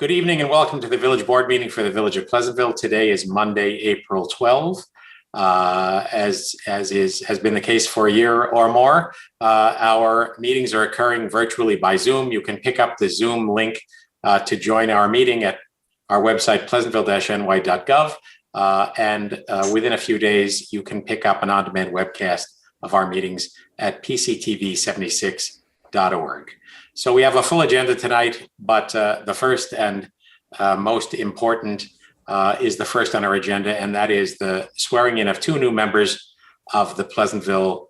Good evening and welcome to the Village Board meeting for the Village of Pleasantville. Today is Monday, April 12. As has been the case for a year or more, our meetings are occurring virtually by Zoom. You can pick up the Zoom link to join our meeting at our website, pleasantville-ny.gov. And within a few days, you can pick up an on-demand webcast of our meetings at pctv76.org. So we have a full agenda tonight, but the first and most important is the first on our agenda, and that is the swearing in of two new members of the Pleasantville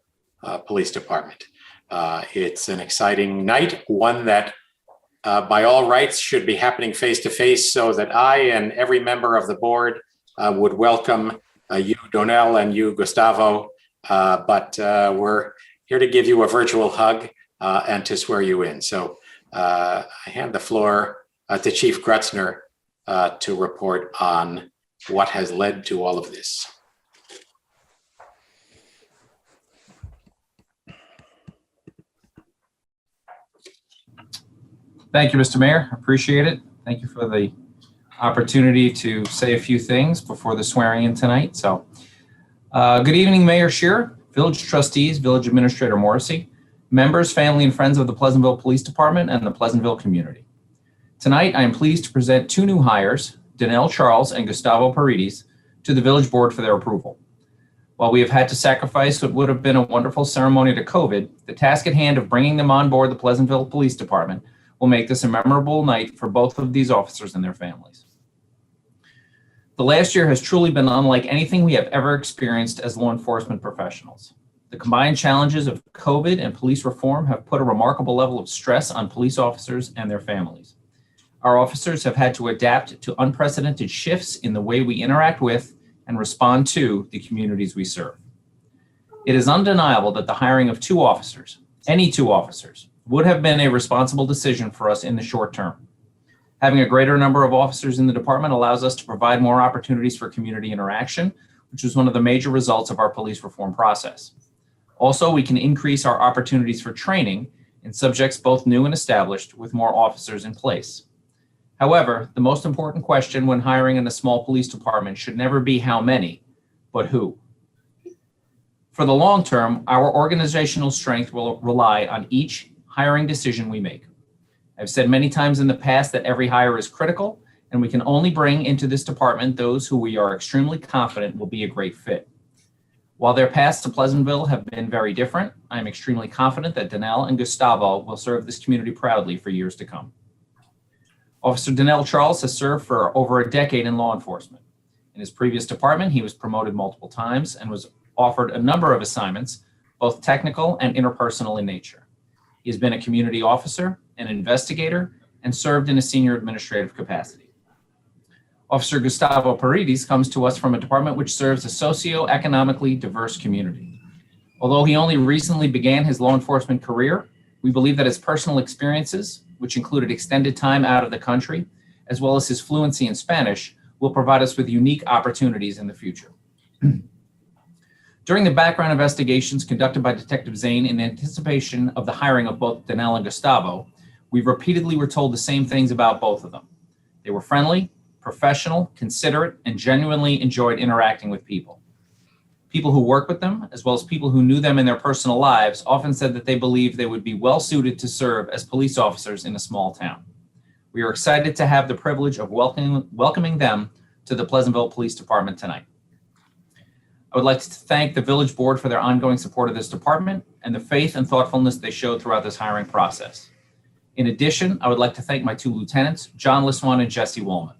Police Department. It's an exciting night, one that by all rights should be happening face-to-face, so that I and every member of the board would welcome you, Donelle, and you, Gustavo, but we're here to give you a virtual hug and to swear you in. So I hand the floor to Chief Grutzner to report on what has led to all of this. Thank you, Mr. Mayor. Appreciate it. Thank you for the opportunity to say a few things before the swearing in tonight. So good evening, Mayor Shearer, Village Trustees, Village Administrator Morrissey, members, family, and friends of the Pleasantville Police Department and the Pleasantville community. Tonight, I am pleased to present two new hires, Donelle Charles and Gustavo Paredes, to the Village Board for their approval. While we have had to sacrifice what would have been a wonderful ceremony to COVID, the task at hand of bringing them on board the Pleasantville Police Department will make this a memorable night for both of these officers and their families. The last year has truly been unlike anything we have ever experienced as law enforcement professionals. The combined challenges of COVID and police reform have put a remarkable level of stress on police officers and their families. Our officers have had to adapt to unprecedented shifts in the way we interact with and respond to the communities we serve. It is undeniable that the hiring of two officers, any two officers, would have been a responsible decision for us in the short term. Having a greater number of officers in the department allows us to provide more opportunities for community interaction, which was one of the major results of our police reform process. Also, we can increase our opportunities for training in subjects both new and established with more officers in place. However, the most important question when hiring in a small police department should never be how many, but who. For the long term, our organizational strength will rely on each hiring decision we make. I've said many times in the past that every hire is critical, and we can only bring into this department those who we are extremely confident will be a great fit. While their paths to Pleasantville have been very different, I am extremely confident that Donelle and Gustavo will serve this community proudly for years to come. Officer Donelle Charles has served for over a decade in law enforcement. In his previous department, he was promoted multiple times and was offered a number of assignments, both technical and interpersonal in nature. He has been a community officer, an investigator, and served in a senior administrative capacity. Officer Gustavo Paredes comes to us from a department which serves a socioeconomically diverse community. Although he only recently began his law enforcement career, we believe that his personal experiences, which included extended time out of the country, as well as his fluency in Spanish, will provide us with unique opportunities in the future. During the background investigations conducted by Detective Zane in anticipation of the hiring of both Donelle and Gustavo, we repeatedly were told the same things about both of them. They were friendly, professional, considerate, and genuinely enjoyed interacting with people. People who worked with them, as well as people who knew them in their personal lives, often said that they believed they would be well suited to serve as police officers in a small town. We are excited to have the privilege of welcoming them to the Pleasantville Police Department tonight. I would like to thank the Village Board for their ongoing support of this department and the faith and thoughtfulness they showed throughout this hiring process. In addition, I would like to thank my two lieutenants, John Liswan and Jesse Woolman.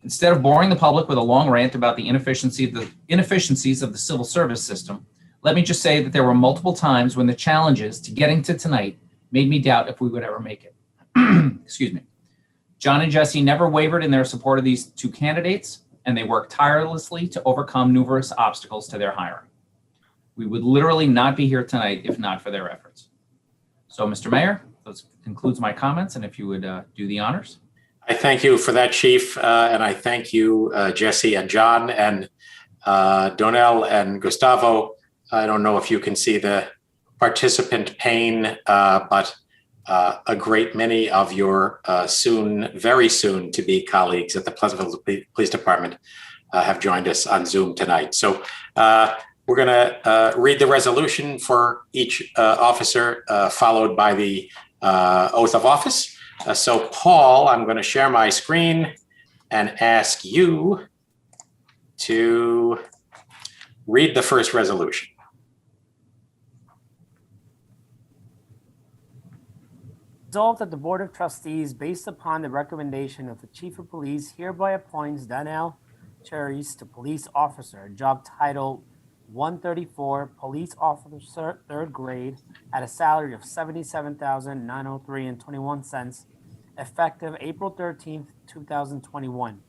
Instead of boring the public with a long rant about the inefficiencies of the civil service system, let me just say that there were multiple times when the challenges to getting to tonight made me doubt if we would ever make it. Excuse me. John and Jesse never wavered in their support of these two candidates, and they worked tirelessly to overcome numerous obstacles to their hiring. We would literally not be here tonight if not for their efforts. So, Mr. Mayor, that concludes my comments, and if you would do the honors. I thank you for that, Chief, and I thank you, Jesse and John, and Donelle and Gustavo. I don't know if you can see the participant pane, but a great many of your very soon to be colleagues at the Pleasantville Police Department have joined us on Zoom tonight. So we're going to read the resolution for each officer, followed by the oath of office. So Paul, I'm going to share my screen and ask you to read the first resolution. Resolved that the Board of Trustees, based upon the recommendation of the Chief of Police, hereby appoints Donelle to Police Officer, job title 134, Police Officer, 3rd grade, at a salary of $77,903.21, effective April 13th, 2021.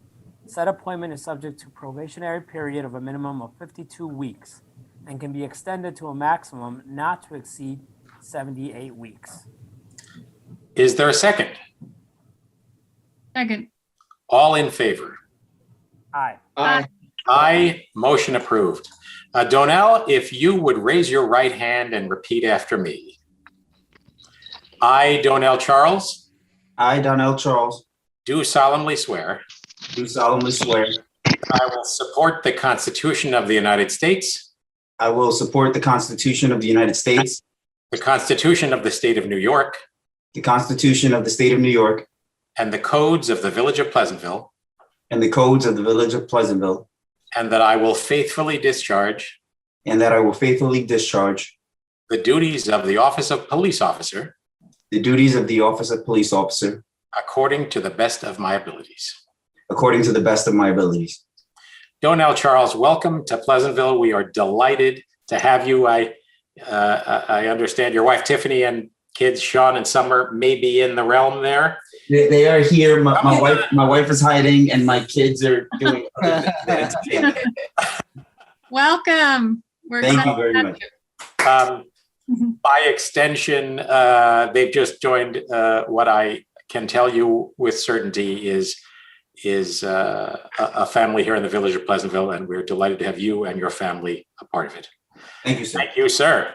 Said appointment is subject to probationary period of a minimum of 52 weeks and can be extended to a maximum not to exceed 78 weeks. Is there a second? Second. All in favor? Aye. Aye. Aye, motion approved. Donelle, if you would raise your right hand and repeat after me. I, Donelle Charles, I, Donelle Charles, do solemnly swear do solemnly swear I will support the Constitution of the United States, I will support the Constitution of the United States, the Constitution of the State of New York, the Constitution of the State of New York, and the codes of the Village of Pleasantville, and the codes of the Village of Pleasantville, and that I will faithfully discharge and that I will faithfully discharge the duties of the Office of Police Officer the duties of the Office of Police Officer according to the best of my abilities. according to the best of my abilities. Donelle Charles, welcome to Pleasantville. We are delighted to have you. I understand your wife Tiffany and kids Sean and Summer may be in the realm there. They are here. My wife is hiding, and my kids are doing other things. Welcome. We're Thank you excited very to have much. By extension, they've just joined what I can tell you with certainty is a family here in the Village of Pleasantville, and we're delighted to have you and your family a part of it. Thank you, sir. Thank you, sir.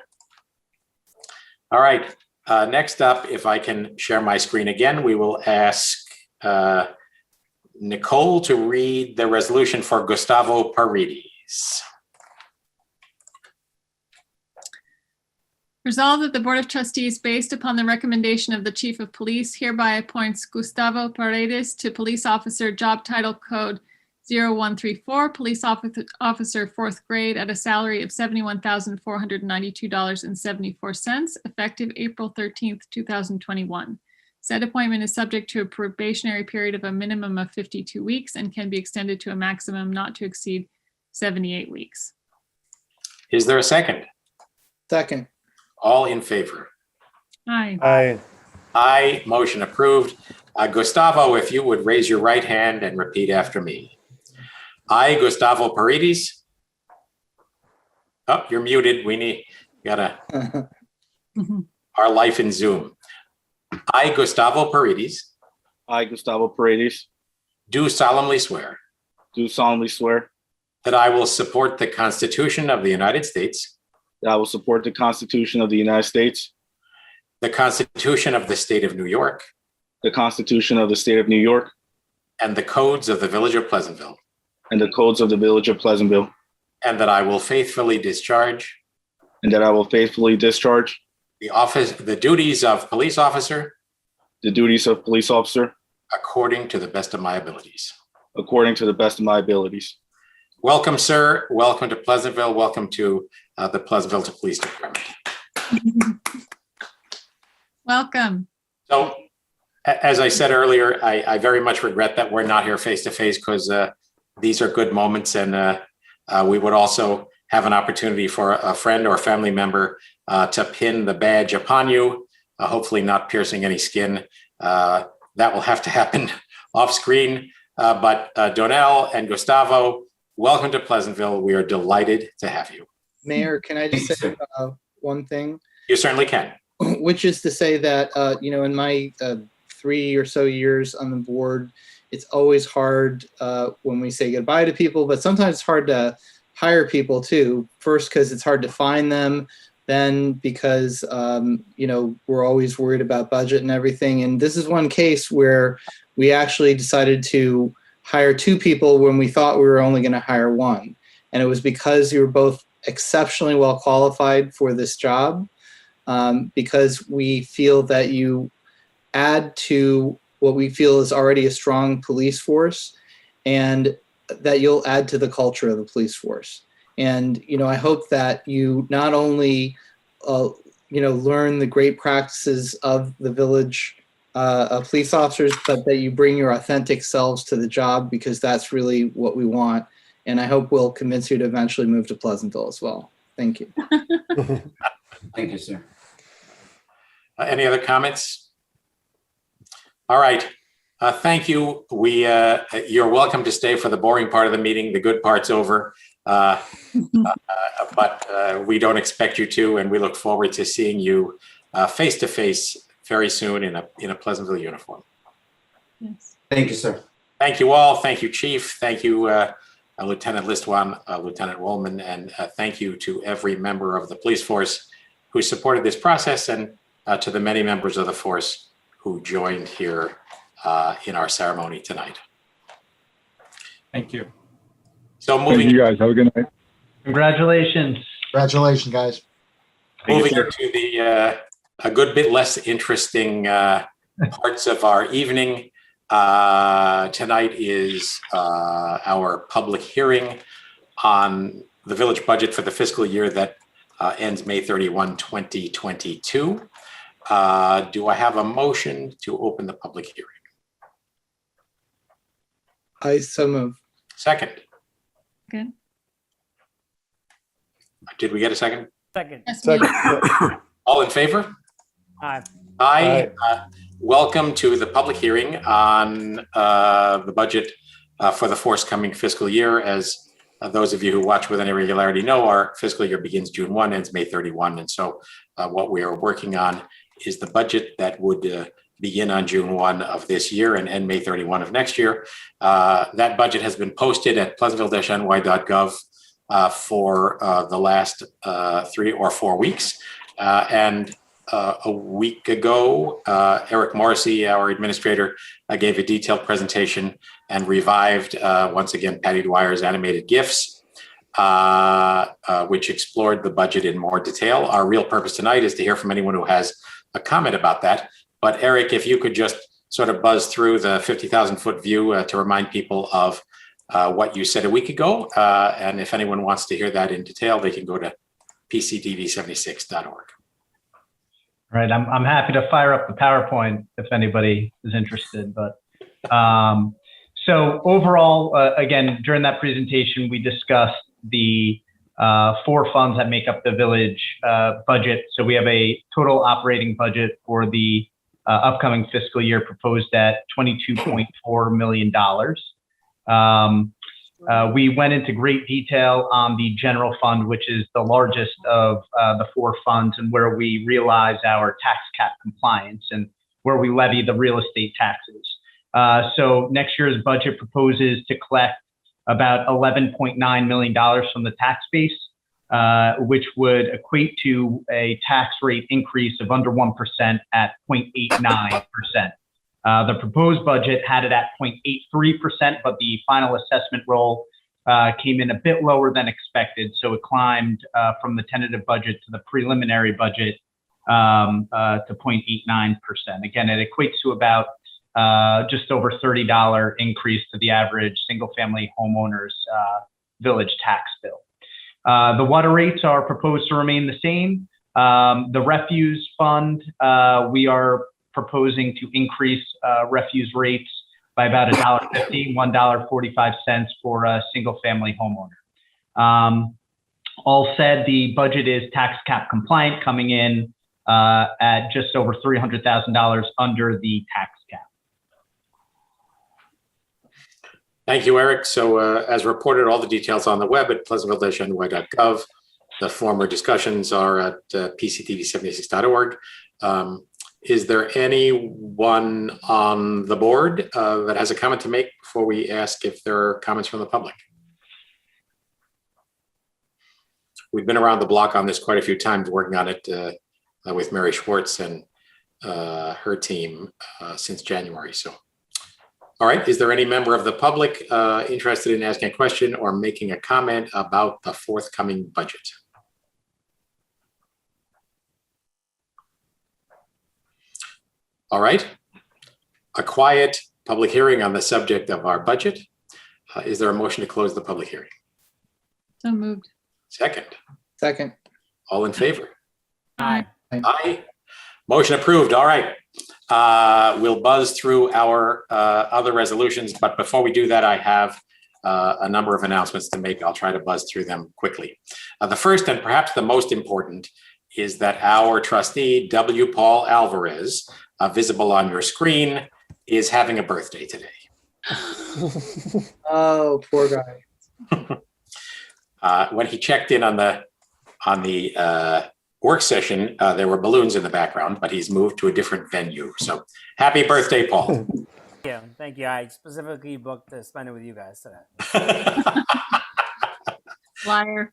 All right. Next up, if I can share my screen again, we will ask Nicole to read the resolution for Gustavo Paredes. Resolved that the Board of Trustees, based upon the recommendation of the Chief of Police, hereby appoints Gustavo Paredes to Police Officer, job title code 0134, Police Officer, 4th grade, at a salary of $71,492.74, effective April 13th, 2021. Said appointment is subject to a probationary period of a minimum of 52 weeks and can be extended to a maximum not to exceed 78 weeks. Is there a second? Second. All in favor? Aye. Aye. Aye, motion approved. Gustavo, if you would raise your right hand and repeat after me. I, Gustavo Paredes. Oh, you're muted. We gotta, our life in Zoom. I, Gustavo Paredes, I, Gustavo Paredes, do solemnly swear do solemnly swear that I will support the Constitution of the United States, that I will support the Constitution of the United States, the Constitution of the State of New York, the Constitution of the State of New York, and the codes of the Village of Pleasantville, and the codes of the Village of Pleasantville, and that I will faithfully discharge and that I will faithfully discharge the duties of police officer the duties of police officer according to the best of my abilities. according to the best of my abilities. Welcome, sir. Welcome to Pleasantville. Welcome to the Pleasantville Police Department. Welcome. So, as I said earlier, I very much regret that we're not here face to face because these are good moments, and we would also have an opportunity for a friend or family member to pin the badge upon you, hopefully not piercing any skin. That will have to happen off screen. But Donelle and Gustavo, welcome to Pleasantville. We are delighted to have you. Mayor, can I just say one thing? You certainly can. Which is to say that, in my 3 or so years on the board, it's always hard when we say goodbye to people, but sometimes it's hard to hire people too. First, because it's hard to find them, then because, we're always worried about budget and everything. And this is one case where we actually decided to hire 2 people when we thought we were only going to hire 1. And it was because you were both exceptionally well qualified for this job, because we feel that you add to what we feel is already a strong police force, and that you'll add to the culture of the police force. And, I hope that you not only, learn the great practices of the village police officers, but that you bring your authentic selves to the job, because that's really what we want. And I hope we'll convince you to eventually move to Pleasantville as well. Thank you. Thank you, sir. Any other comments? All right. Thank you. You're welcome to stay for the boring part of the meeting. The good part's over. But we don't expect you to, and we look forward to seeing you face to face very soon in a Pleasantville uniform. Yes. Thank you, sir. Thank you all. Thank you, Chief. Thank you, Lieutenant Listwan, Lieutenant Woolman, and thank you to every member of the police force who supported this process, and to the many members of the force who joined here in our ceremony tonight. Thank you. So Thank moving, you guys. Have a good night. Congratulations. Congratulations, guys. moving into the a good bit less interesting parts of our evening. Tonight is our public hearing on the village budget for the fiscal year that ends May 31, 2022. Do I have a motion to open the public hearing? I so move. Second. Good. Did we get a second? Second. Yes, Second. me. All in favor? Aye. Aye. Welcome to the public hearing on the budget for the forthcoming fiscal year. As those of you who watch with any regularity know, our fiscal year begins June 1, ends May 31. And so what we are working on is the budget that would begin on June 1 of this year and end May 31 of next year. That budget has been posted at pleasantville-ny.gov for the last 3 or 4 weeks. And a week ago, Eric Morrissey, our administrator, gave a detailed presentation and revived, once again, Patty Dwyer's animated GIFs, which explored the budget in more detail. Our real purpose tonight is to hear from anyone who has a comment about that. But Eric, if you could just sort of buzz through the 50,000-foot view to remind people of what you said a week ago. And if anyone wants to hear that in detail, they can go to pctv76.org. All right, I'm happy to fire up the PowerPoint if anybody is interested. But so overall, again, during that presentation, we discussed the 4 funds that make up the village budget. So we have a total operating budget for the upcoming fiscal year proposed at $22.4 million. We went into great detail on the general fund, which is the largest of the 4 funds, and where we realize our tax cap compliance and where we levy the real estate taxes. So next year's budget proposes to collect about $11.9 million from the tax base, which would equate to a tax rate increase of under 1% at 0.89%. The proposed budget had it at 0.83%, but the final assessment roll came in a bit lower than expected. So it climbed from the tentative budget to the preliminary budget to 0.89%. Again, it equates to about just over $30 increase to the average single-family homeowner's village tax bill. The water rates are proposed to remain the same. The refuse fund, we are proposing to increase refuse rates by about $1.50, $1.45 for a single-family homeowner. All said, the budget is tax cap compliant, coming in at just over $300,000 under the tax cap. Thank you, Eric. So as reported, all the details on the web at pleasantville-ny.gov. The former discussions are at pctv76.org. Is there anyone on the board that has a comment to make before we ask if there are comments from the public? we've been around the block on this quite a few times, working on it with Mary Schwartz and her team since January. So, all right, is there any member of the public interested in asking a question or making a comment about the forthcoming budget? All right, a quiet public hearing on the subject of our budget. Is there a motion to close the public hearing? So moved. Second. Second. All in favor? Aye. Aye. Motion approved. All right. We'll buzz through our other resolutions, but before we do that, I have a number of announcements to make. I'll try to buzz through them quickly. The first and perhaps the most important is that our trustee, W. Paul Alvarez, visible on your screen, is having a birthday today. Oh, poor guy. When he checked in on the work session, there were balloons in the background, but he's moved to a different venue. So happy birthday, Paul. Thank you. I specifically booked to spend it with you guys today. Liar.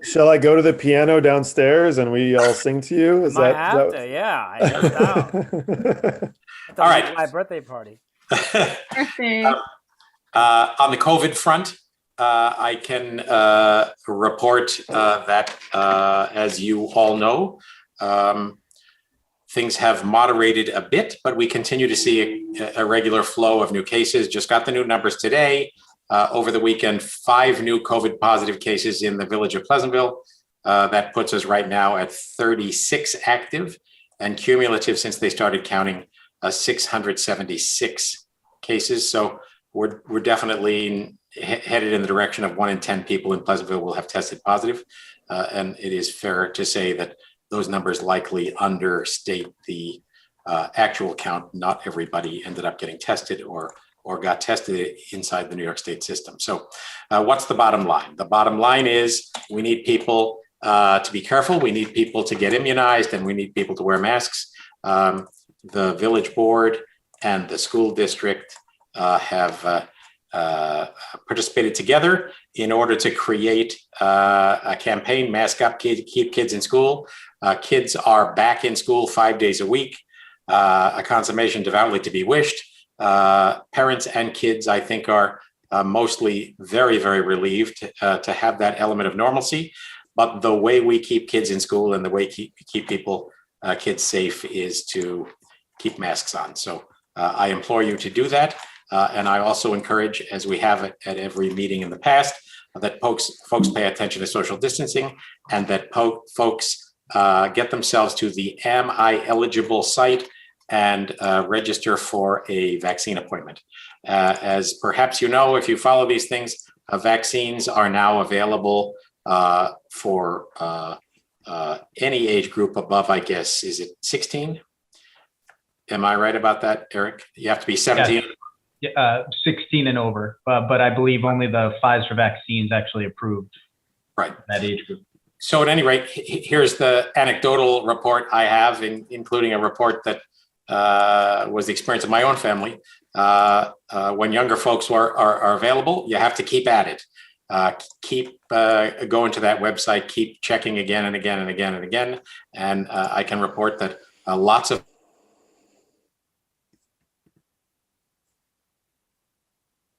Shall I go to the piano downstairs and we all sing to you? Is Might that have to, yeah. I missed out. All right. My birthday party. Birthday. On the COVID front, I can report that, as you all know, things have moderated a bit, but we continue to see a regular flow of new cases. Just got the new numbers today. Over the weekend, 5 new COVID positive cases in the village of Pleasantville. That puts us right now at 36 active, and cumulative since they started counting 676 cases. So we're definitely headed in the direction of 1 in 10 people in Pleasantville will have tested positive. And it is fair to say that those numbers likely understate the actual count. Not everybody ended up getting tested or got tested inside the New York State system. So what's the bottom line? The bottom line is we need people to be careful. We need people to get immunized, and we need people to wear masks. The village board and the school district have participated together in order to create a campaign, Mask Up, Keep Kids in School. Kids are back in school 5 days a week, a consummation devoutly to be wished. Parents and kids, I think, are mostly very, very relieved to have that element of normalcy. But the way we keep kids in school and the way keep kids safe is to keep masks on. So I implore you to do that. And I also encourage, as we have at every meeting in the past, that folks pay attention to social distancing, and that folks get themselves to the Am I Eligible site and register for a vaccine appointment. As perhaps you know, if you follow these things, vaccines are now available for any age group above, I guess, is it 16? Am I right about that, Eric? You have to be 17. Yeah, 16 and over, but I believe only the Pfizer vaccines actually approved. Right. That age group. So at any rate, here's the anecdotal report I have, including a report that was the experience of my own family. When younger folks are available, you have to keep at it. Keep going to that website, keep checking again and again and again and again. And I can report that lots of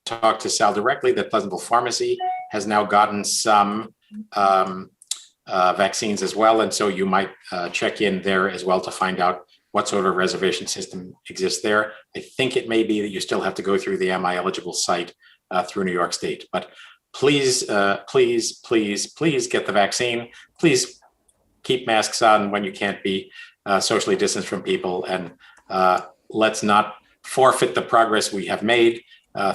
talk to Sal directly, that Pleasantville Pharmacy has now gotten some vaccines as well. And so you might check in there as well to find out what sort of reservation system exists there. I think it may be that you still have to go through the Am I Eligible site through New York State. But please, please, please, please get the vaccine. Please keep masks on when you can't be socially distanced from people. And let's not forfeit the progress we have made.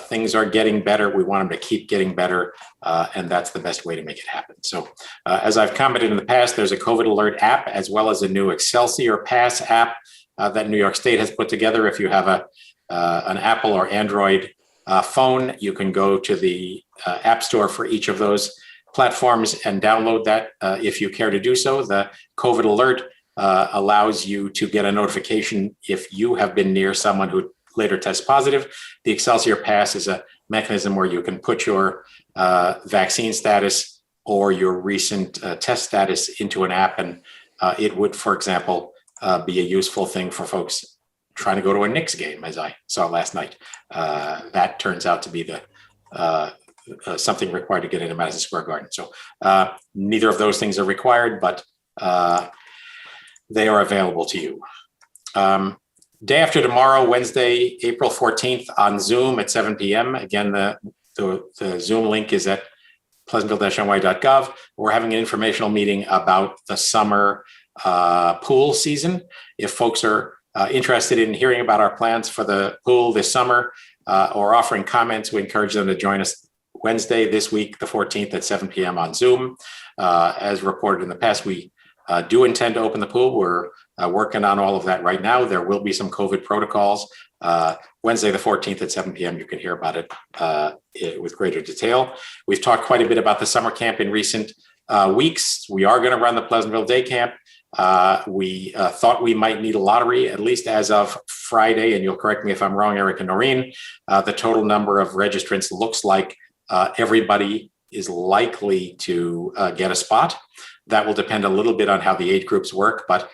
Things are getting better. We want them to keep getting better. And that's the best way to make it happen. So as I've commented in the past, there's a COVID alert app, as well as a new Excelsior Pass app that New York State has put together. If you have an Apple or Android phone, you can go to the App Store for each of those platforms and download that if you care to do so. The COVID alert allows you to get a notification if you have been near someone who later tests positive. The Excelsior Pass is a mechanism where you can put your vaccine status or your recent test status into an app. And it would, for example, be a useful thing for folks trying to go to a Knicks game, as I saw last night. That turns out to be the something required to get into Madison Square Garden. So neither of those things are required, but they are available to you. Day after tomorrow, Wednesday, April 14th, on Zoom at 7 p.m. Again, the Zoom link is at pleasantville-ny.gov. We're having an informational meeting about the summer pool season. If folks are interested in hearing about our plans for the pool this summer or offering comments, we encourage them to join us Wednesday this week, the 14th at 7 p.m. on Zoom. As reported in the past, we do intend to open the pool. We're working on all of that right now. There will be some COVID protocols. Wednesday, the 14th at 7 p.m. You can hear about it with greater detail. We've talked quite a bit about the summer camp in recent weeks. We are going to run the Pleasantville Day Camp. We thought we might need a lottery, at least as of Friday, and you'll correct me if I'm wrong, Eric and Noreen. The total number of registrants looks like everybody is likely to get a spot. That will depend a little bit on how the age groups work, but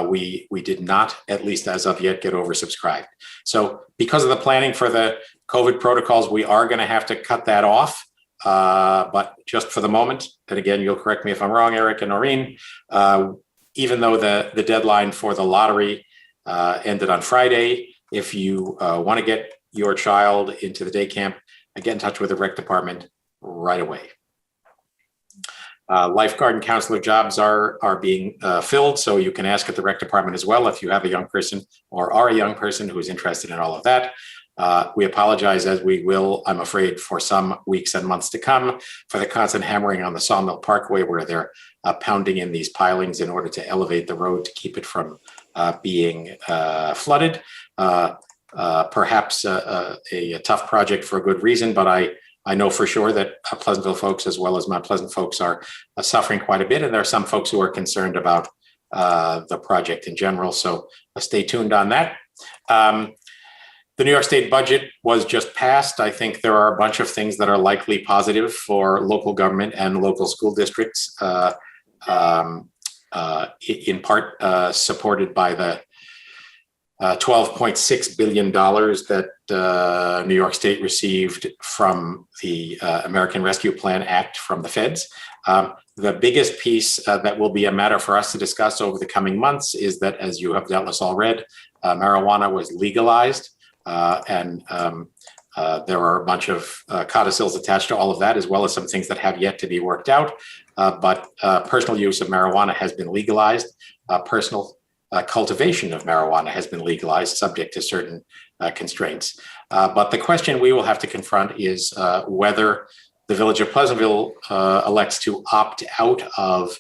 we did not, at least as of yet, get oversubscribed. So because of the planning for the COVID protocols, we are going to have to cut that off. But just for the moment, and again, you'll correct me if I'm wrong, Eric and Noreen, even though the deadline for the lottery ended on Friday, if you want to get your child into the day camp, get in touch with the rec department right away. Lifeguard and counselor jobs are being filled, so you can ask at the rec department as well if you have a young person or are a young person who is interested in all of that. We apologize, as we will, I'm afraid, for some weeks and months to come, for the constant hammering on the Sawmill Parkway, where they're pounding in these pilings in order to elevate the road to keep it from being flooded. Perhaps a tough project for a good reason, but I know for sure that Pleasantville folks, as well as Mount Pleasant folks, are suffering quite a bit, and there are some folks who are concerned about the project in general. So stay tuned on that. The New York State budget was just passed. I think there are a bunch of things that are likely positive for local government and local school districts, in part supported by the $12.6 billion that New York State received from the American Rescue Plan Act from the feds. The biggest piece that will be a matter for us to discuss over the coming months is that, as you have doubtless all read, marijuana was legalized, and there are a bunch of codicils attached to all of that, as well as some things that have yet to be worked out. But personal use of marijuana has been legalized. Personal cultivation of marijuana has been legalized, subject to certain constraints. But the question we will have to confront is whether the Village of Pleasantville elects to opt out of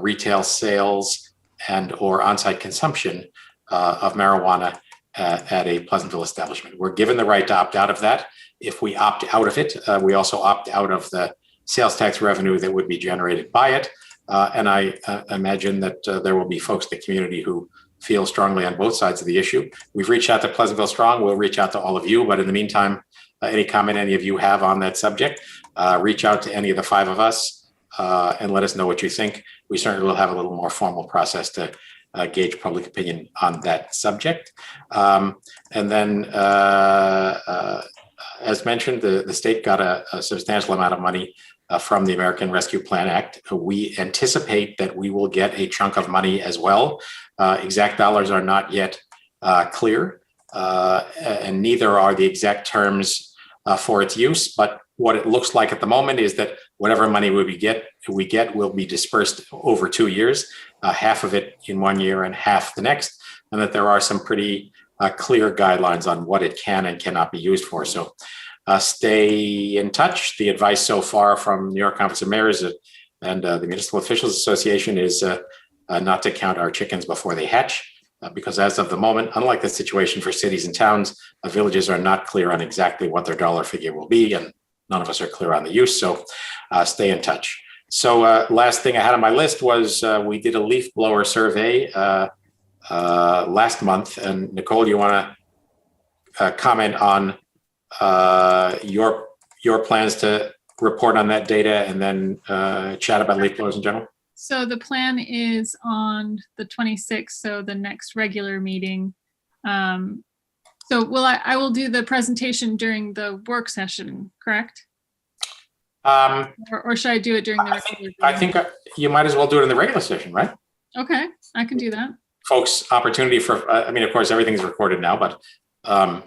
retail sales and or on-site consumption of marijuana at a Pleasantville establishment. We're given the right to opt out of that. If we opt out of it, we also opt out of the sales tax revenue that would be generated by it. And I imagine that there will be folks in the community who feel strongly on both sides of the issue. We've reached out to Pleasantville Strong. We'll reach out to all of you. But in the meantime, any comment any of you have on that subject, reach out to any of the five of us and let us know what you think. We certainly will have a little more formal process to gauge public opinion on that subject. And then, as mentioned, the state got a substantial amount of money from the American Rescue Plan Act. We anticipate that we will get a chunk of money as well. Exact dollars are not yet clear, and neither are the exact terms for its use. But what it looks like at the moment is that whatever money we get will be dispersed over 2 years, half of it in 1 year and half the next, and that there are some pretty clear guidelines on what it can and cannot be used for. So stay in touch. The advice so far from New York Conference of Mayors and the Municipal Officials Association is not to count our chickens before they hatch, because as of the moment, unlike the situation for cities and towns, villages are not clear on exactly what their dollar figure will be, and none of us are clear on the use. So stay in touch. So last thing I had on my list was we did a leaf blower survey last month. And Nicole, you want to comment on your plans to report on that data and then chat about leaf blowers in general? So the plan is on the 26th, so the next regular meeting. So I will do the presentation during the work session, correct? Or should I do it during the regular I think you might as well do it in the regular session, right? Okay, I can do that. Folks, opportunity for, I mean, of course, everything's recorded now, but I'm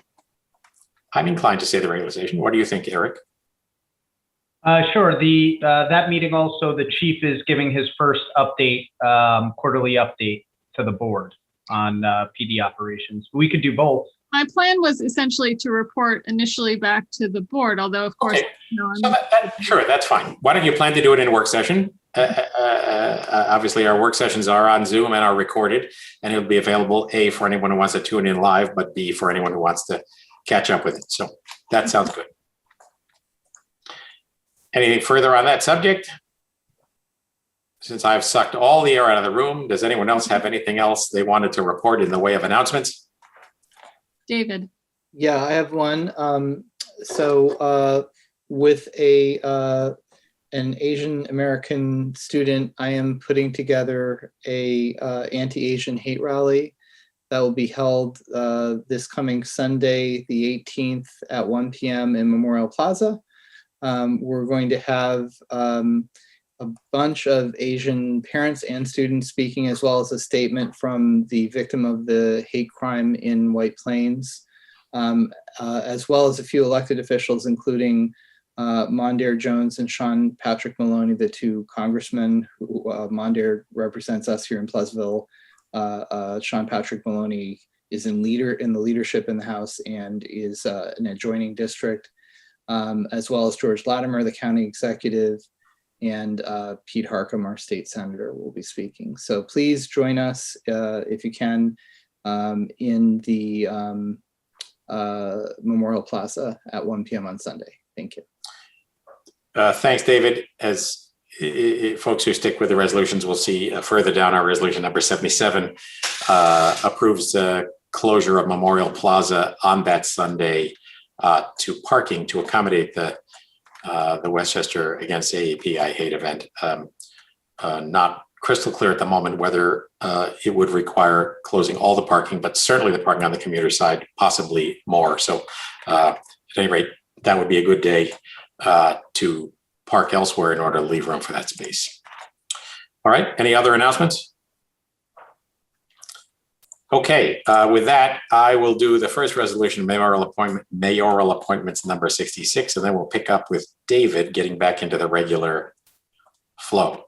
inclined to say the regular session. What do you think, Eric? Sure. That meeting also, the chief is giving his first update, quarterly update to the board on PD operations. We could do both. My plan was essentially to report initially back to the board, although of course, Okay. Sure, that's fine. Why don't you plan to do it in a work session? Obviously, our work sessions are on Zoom and are recorded, and it'll be available, A, for anyone who wants to tune in live, but B, for anyone who wants to catch up with it. So that sounds good. Anything further on that subject? Since I've sucked all the air out of the room, does anyone else have anything else they wanted to report in the way of announcements? David. Yeah, I have one. With an Asian American student, I am putting together a anti-Asian hate rally that will be held this coming Sunday, the 18th at 1 p.m. in Memorial Plaza. We're going to have a bunch of Asian parents and students speaking, as well as a statement from the victim of the hate crime in White Plains, as well as a few elected officials, including Mondaire Jones and Sean Patrick Maloney, the two congressmen who Mondaire represents us here in Pleasantville. Sean Patrick Maloney is in the leadership in the House and is an adjoining district, as well as George Latimer, the county executive, and Pete Harcum, our state senator, will be speaking. So please join us if you can in the Memorial Plaza at 1 p.m. on Sunday. Thank you. Thanks, David. As folks who stick with the resolutions will see further down, our resolution number 77 approves the closure of Memorial Plaza on that Sunday to parking to accommodate the Westchester Against AAP I Hate event. Not crystal clear at the moment whether it would require closing all the parking, but certainly the parking on the commuter side, possibly more. So at any rate, that would be a good day to park elsewhere in order to leave room for that space. All right, any other announcements? Okay, with that, I will do the first resolution, mayoral appointments number 66, and then we'll pick up with David getting back into the regular flow.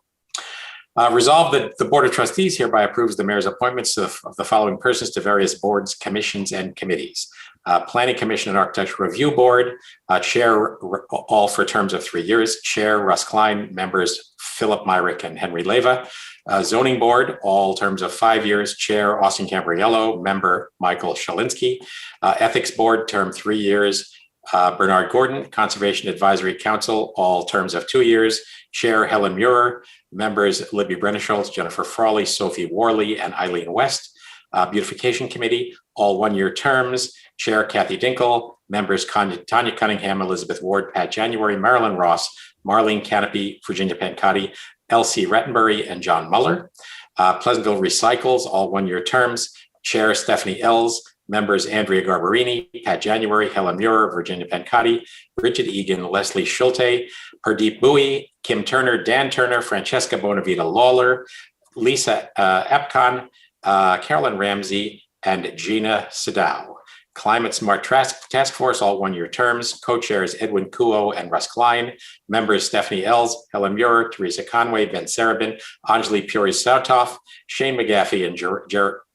Resolved that the Board of Trustees hereby approves the mayor's appointments of the following persons to various boards, commissions, and committees. Planning Commission and Architecture Review Board, Chair, all for terms of 3 years. Chair, Russ Klein. Members, Philip Myrick and Henry Leva. Zoning Board, all terms of 5 years. Chair, Austin Cambriello. Member, Michael Shalinsky. Ethics Board, term 3 years. Bernard Gordon. Conservation Advisory Council, all terms of 2 years. Chair, Helen Muir. Members, Libby Brenneschultz, Jennifer Frawley, Sophie Worley, and Eileen West. Beautification Committee, all 1 year terms. Chair, Kathy Dinkle. Members, Tanya Cunningham, Elizabeth Ward, Pat January, Marilyn Ross, Marlene Canopy, Virginia Pancotti, Elsie Rettenbury, and John Muller. Pleasantville Recycles, all 1 year terms. Chair, Stephanie Ells. Members, Andrea Garbarini, Pat January, Helen Muir, Virginia Pancotti, Bridget Egan, Leslie Schulte, Pardeep Bowie, Kim Turner, Dan Turner, Francesca Bonavita Lawler, Lisa Epcon, Carolyn Ramsey, and Gina Sadao. Climate Smart Task Force, all 1 year terms. Co-chairs Edwin Kuo and Russ Klein. Members Stephanie Ells, Helen Muir, Teresa Conway, Ben Sarabin, Anjali Puri-Sautoff, Shane McGaffey, and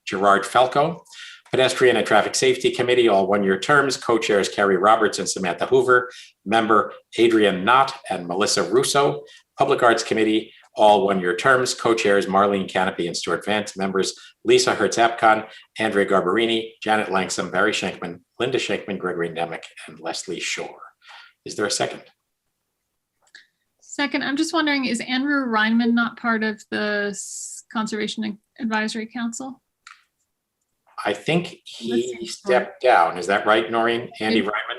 Gerard Falco. Pedestrian and Traffic Safety Committee, all 1 year terms. Co-chairs Carrie Roberts and Samantha Hoover. Member Adrian Knott and Melissa Russo. Public Arts Committee, all 1 year terms. Co-chairs Marlene Canopy and Stuart Vance. Members Lisa Hertz-Apcon, Andrea Garbarini, Janet Langsam, Barry Schenkman, Linda Schenkman, Gregory Nemec, and Leslie Shore. Is there a second? Second, I'm just wondering, is Andrew Reinman not part of the Conservation Advisory Council? I think he stepped down. Is that right, Noreen? Andy Ryman?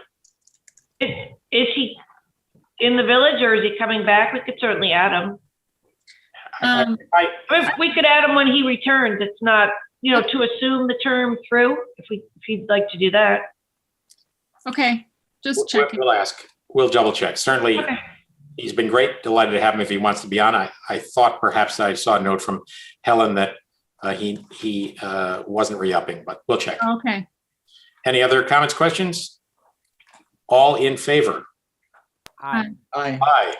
Is he? in the village, or is he coming back? We could certainly add him. We could add him when he returns. It's not, to assume the term through, if he'd like to do that. Okay, just checking. We'll ask. We'll double check. Certainly, Okay. he's been great. Delighted to have him if he wants to be on. I thought perhaps I saw a note from Helen that he wasn't re-upping, but we'll check. Okay. Any other comments, questions? All in favor? Aye. Aye. Aye.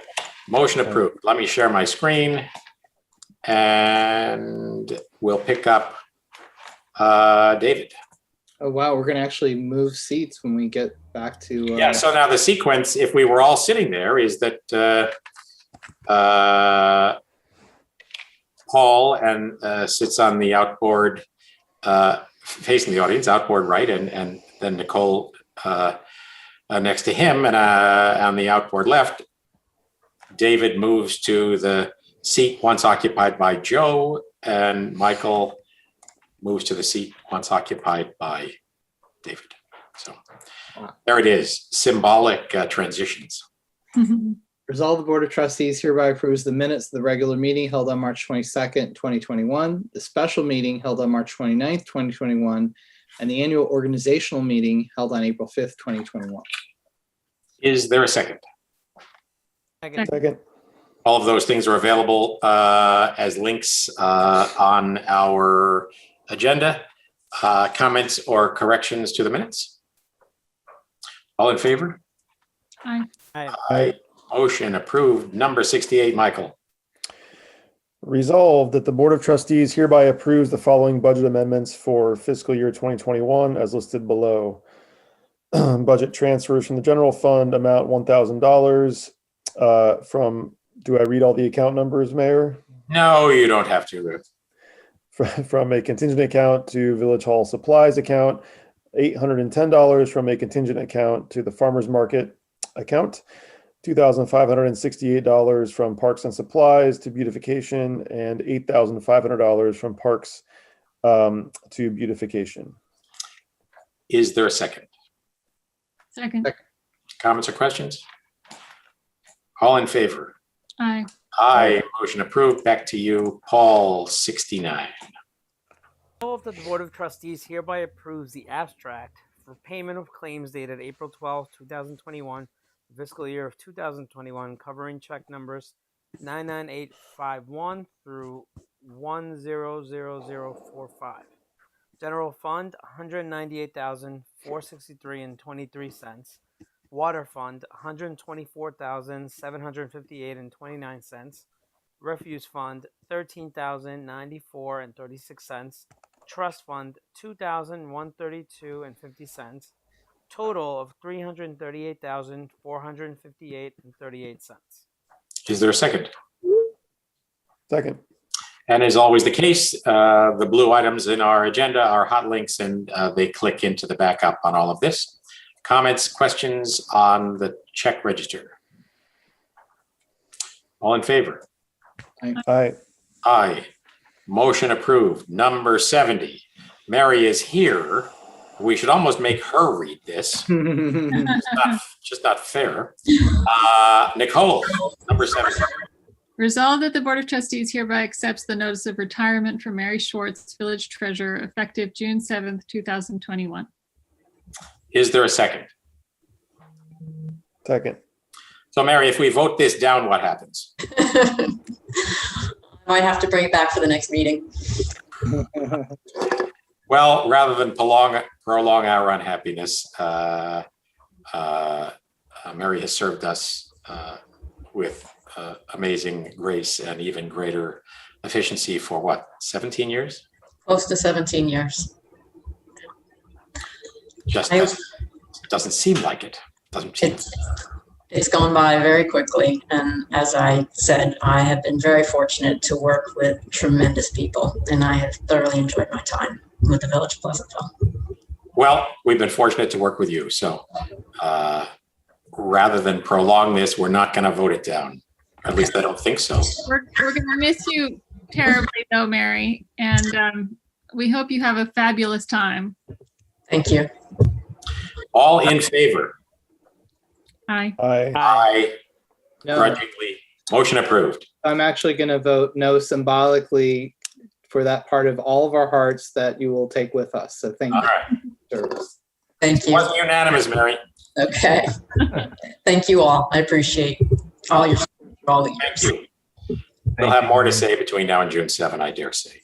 Motion approved. Let me share my screen and we'll pick up David. Oh, wow. We're going to actually move seats when we get back to. Yeah, so now the sequence, if we were all sitting there, is that Paul sits on the outboard facing the audience, outboard right, and then Nicole next to him, and on the outboard left, David moves to the seat once occupied by Joe, and Michael moves to the seat once occupied by David. So there it is, symbolic transitions. Resolve the Board of Trustees hereby approves the minutes of the regular meeting held on March 22nd, 2021, the special meeting held on March 29th, 2021, and the annual organizational meeting held on April 5th, 2021. Is there a second? Second. All of those things are available as links on our agenda. Comments or corrections to the minutes? All in favor? Aye. Aye. Motion approved. Number 68, Michael. Resolved that the Board of Trustees hereby approves the following budget amendments for fiscal year 2021 as listed below. Budget transfers from the general fund amount $1,000 from, do I read all the account numbers, Mayor? No, you don't have to. From a contingent account to Village Hall supplies account, $810 from a contingent account to the farmers market account, $2,568 from parks and supplies to beautification, and $8,500 from parks to beautification. Is there a second? Second. Comments or questions? All in favor? Aye. Aye. Motion approved. Back to you, Paul, 69. Resolved that the Board of Trustees hereby approves the abstract for payment of claims dated April 12, 2021, fiscal year of 2021, covering check numbers 99851 through 100045. General Fund, $198,463.23. Water Fund, $124,758.29. Refuse Fund, $13,094.36. Trust Fund, $2,132.50. Total of $338,458.38. Is there a second? Second. And as always the case, the blue items in our agenda are hot links, and they click into the backup on all of this. Comments, questions on the check register? All in favor? Aye. Aye. Motion approved. Number 70. Mary is here. We should almost make her read this. Just not fair. Nicole, number 70. Resolved that the Board of Trustees hereby accepts the notice of retirement for Mary Schwartz, Village Treasurer, effective June 7th, 2021. Is there a second? Second. So Mary, if we vote this down, what happens? Might have to bring it back for the next meeting. Well, rather than prolong our unhappiness, Mary has served us with amazing grace and even greater efficiency for what, 17 years? Close to 17 years. Just doesn't seem like it. It's gone by very quickly. And as I said, I have been very fortunate to work with tremendous people, and I have thoroughly enjoyed my time with the Village of Pleasantville. Well, we've been fortunate to work with you. So rather than prolong this, we're not going to vote it down. At least I don't think so. We're going to miss you terribly, though, Mary. And we hope you have a fabulous time. Thank you. All in favor? Aye. Aye. Aye. No, Grudgingly, motion approved. I'm actually going to vote no symbolically for that part of all of our hearts that you will take with us. So thank All you. right. Service. Thank It you. wasn't unanimous, Mary. Okay. Thank you all. I appreciate all your, all the Thank years. you. We'll have more to say between now and June 7, I dare say.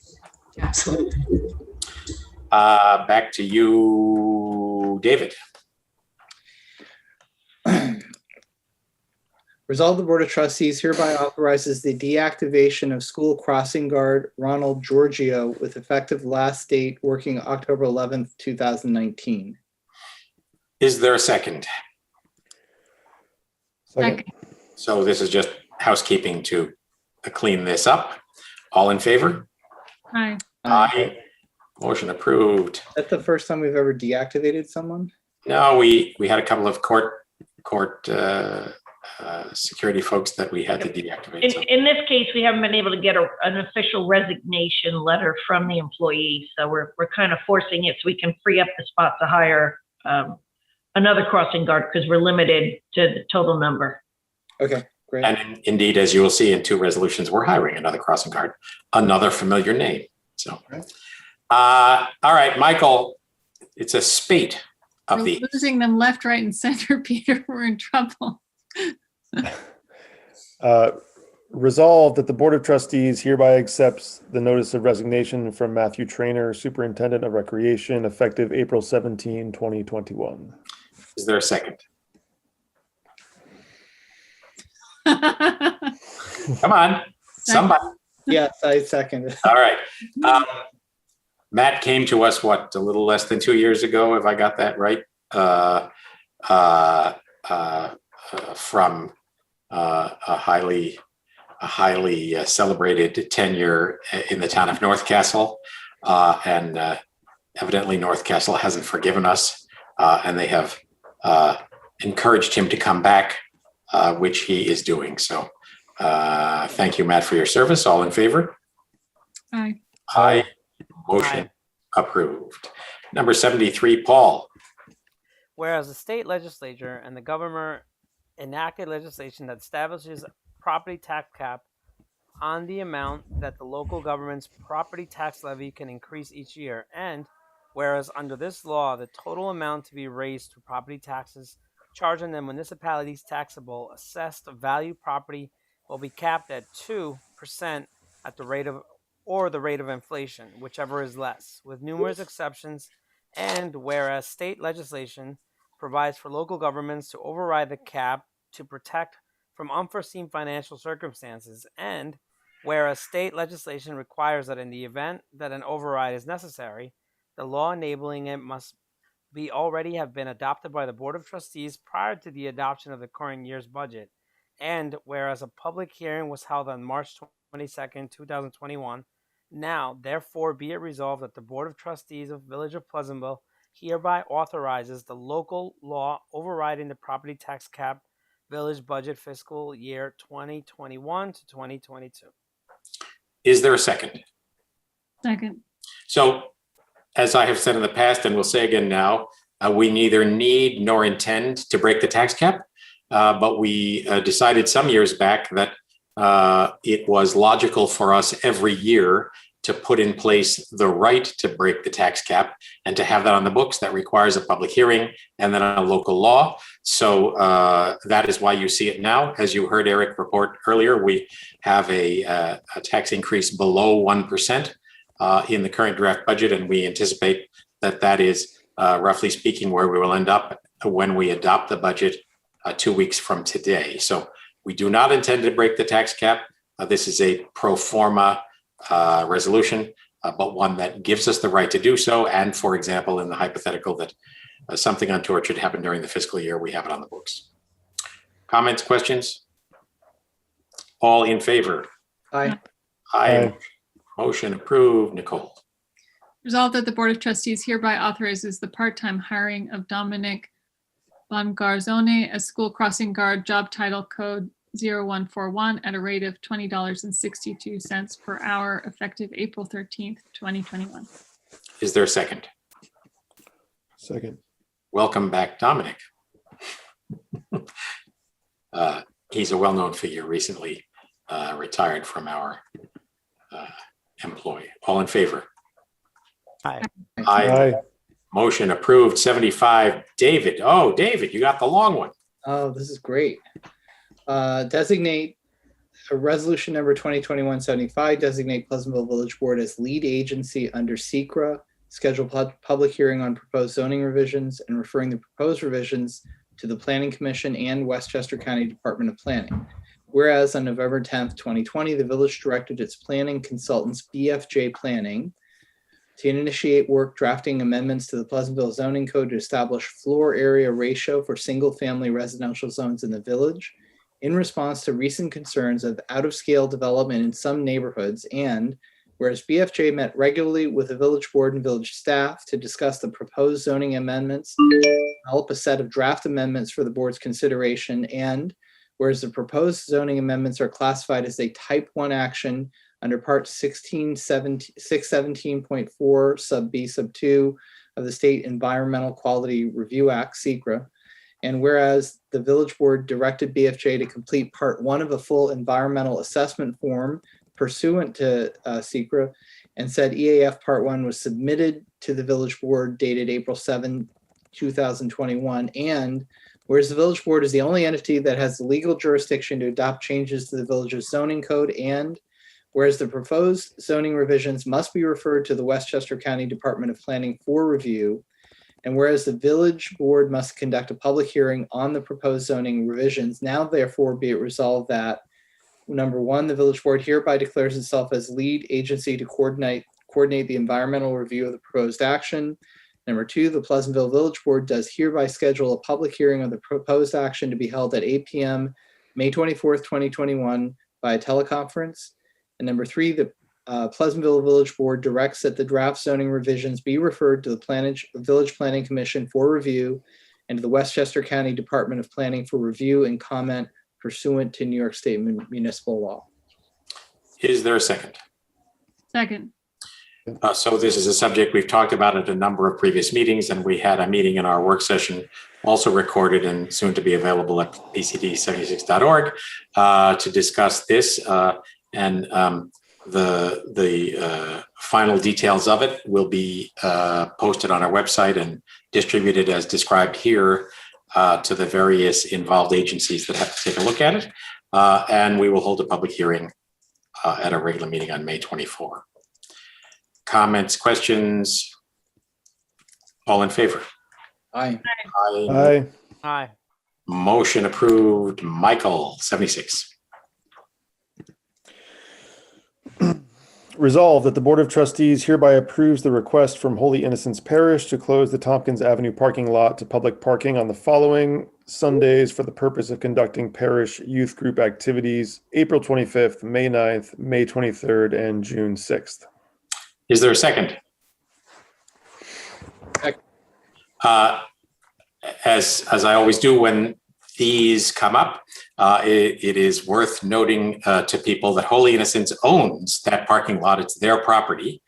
Absolutely. Back to you, David. Resolve the Board of Trustees hereby authorizes the deactivation of school crossing guard Ronald Georgio with effective last date working October 11th, 2019. Is there a second? Second. So this is just housekeeping to clean this up. All in favor? Aye. Aye. Motion approved. That's the first time we've ever deactivated someone? No, we had a couple of court security folks that we had to deactivate. So In this case, we haven't been able to get an official resignation letter from the employee, so we're kind of forcing it so we can free up the spot to hire another crossing guard because we're limited to the total number. Okay, great. And indeed, as you will see in 2 resolutions, we're hiring another crossing guard, another familiar name. So, all right, Michael, it's a spate of We're the. losing them left, right, and center, Peter. We're in trouble. Resolved that the Board of Trustees hereby accepts the notice of resignation from Matthew Trainor, Superintendent of Recreation, effective April 17, 2021. Is there a second? Come on, somebody. Yes, I second it. All right. Matt came to us, what, a little less than 2 years ago, if I got that right? From a highly celebrated tenure in the town of North Castle. And evidently North Castle hasn't forgiven us, and they have encouraged him to come back, which he is doing. So thank you, Matt, for your service. All in favor? Aye. Aye. Motion approved. Number 73, Paul. Whereas the state legislature and the governor enacted legislation that establishes a property tax cap on the amount that the local government's property tax levy can increase each year. And whereas under this law, the total amount to be raised for property taxes charged on the municipality's taxable assessed value property will be capped at 2% at the rate of inflation, whichever is less, with numerous exceptions. And whereas state legislation provides for local governments to override the cap to protect from unforeseen financial circumstances, and whereas state legislation requires that in the event that an override is necessary, the law enabling it must be already have been adopted by the Board of Trustees prior to the adoption of the current year's budget, and whereas a public hearing was held on March 22nd, 2021, now therefore be it resolved that the Board of Trustees of Village of Pleasantville hereby authorizes the local law overriding the property tax cap village budget fiscal year 2021 to 2022. Is there a second? Second. So, as I have said in the past and will say again now, we neither need nor intend to break the tax cap, but we decided some years back that it was logical for us every year to put in place the right to break the tax cap and to have that on the books. That requires a public hearing and then a local law. So that is why you see it now. As you heard Eric report earlier, we have a tax increase below 1% in the current draft budget, and we anticipate that that is, roughly speaking, where we will end up when we adopt the budget 2 weeks from today. So we do not intend to break the tax cap. This is a pro forma resolution, but one that gives us the right to do so. And for example, in the hypothetical that something untoward should happen during the fiscal year, we have it on the books. Comments, questions? All in favor? Aye. Aye. Motion approved. Nicole. Resolved that the Board of Trustees hereby authorizes the part-time hiring of Domenic Bongarzone as school crossing guard, job title code 0141 at a rate of $20.62 per hour, effective April 13th, 2021. Is there a second? Second. Welcome back, Domenic. he's a well-known figure, recently retired from our employ. All in favor? Aye. Aye. Motion approved. 75, David. Oh, David, you got the long one. Oh, this is great. Designate a resolution number 2021-75, designate Pleasantville Village Board as lead agency under SEQRA, schedule public hearing on proposed zoning revisions, and referring the proposed revisions to the Planning Commission and Westchester County Department of Planning. Whereas on November 10th, 2020, the village directed its planning consultants, BFJ Planning, to initiate work drafting amendments to the Pleasantville zoning code to establish floor area ratio for single-family residential zones in the village in response to recent concerns of out-of-scale development in some neighborhoods. And whereas BFJ met regularly with the village board and village staff to discuss the proposed zoning amendments, develop a set of draft amendments for the board's consideration, and whereas the proposed zoning amendments are classified as a type 1 action under part 617.4 sub B sub 2 of the State Environmental Quality Review Act, SEQRA. And whereas the village board directed BFJ to complete part 1 of a full environmental assessment form pursuant to SEQRA, and said EAF part 1 was submitted to the village board dated April 7, 2021. And whereas the village board is the only entity that has the legal jurisdiction to adopt changes to the village's zoning code, and whereas the proposed zoning revisions must be referred to the Westchester County Department of Planning for review, and whereas the village board must conduct a public hearing on the proposed zoning revisions, now therefore be it resolved that, number 1, the village board hereby declares itself as lead agency to coordinate the environmental review of the proposed action. Number 2, the Pleasantville Village Board does hereby schedule a public hearing of the proposed action to be held at 8 p.m. May 24th, 2021 by a teleconference. And number 3, the Pleasantville Village Board directs that the draft zoning revisions be referred to the Village Planning Commission for review and to the Westchester County Department of Planning for review and comment pursuant to New York State municipal law. Is there a second? Second. So this is a subject we've talked about at a number of previous meetings, and we had a meeting in our work session also recorded and soon to be available at pcd76.org to discuss this. And the final details of it will be posted on our website and distributed as described here to the various involved agencies that have to take a look at it. And we will hold a public hearing at a regular meeting on May 24. Comments, questions? All in favor? Aye. Aye. Aye. Aye. Motion approved. Michael, 76. Resolved that the Board of Trustees hereby approves the request from Holy Innocents Parish to close the Tompkins Avenue parking lot to public parking on the following Sundays for the purpose of conducting parish youth group activities, April 25th, May 9th, May 23rd, and June 6th. Is there a second? As I always do when these come up, it is worth noting to people that Holy Innocents owns that parking lot. It's their property.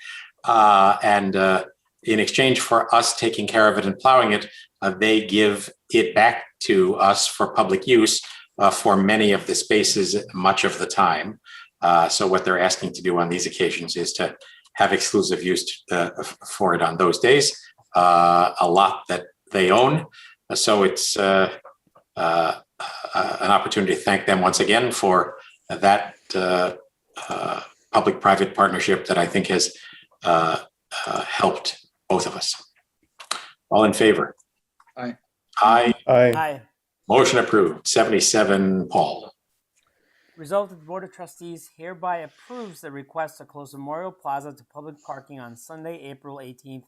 And in exchange for us taking care of it and plowing it, they give it back to us for public use for many of the spaces much of the time. So what they're asking to do on these occasions is to have exclusive use for it on those days, a lot that they own. So it's an opportunity to thank them once again for that public-private partnership that I think has helped both of us. All in favor? Aye. Aye. Aye. Aye. Motion approved. 77, Paul. Resolved that the Board of Trustees hereby approves the request to close Memorial Plaza to public parking on Sunday, April 18th,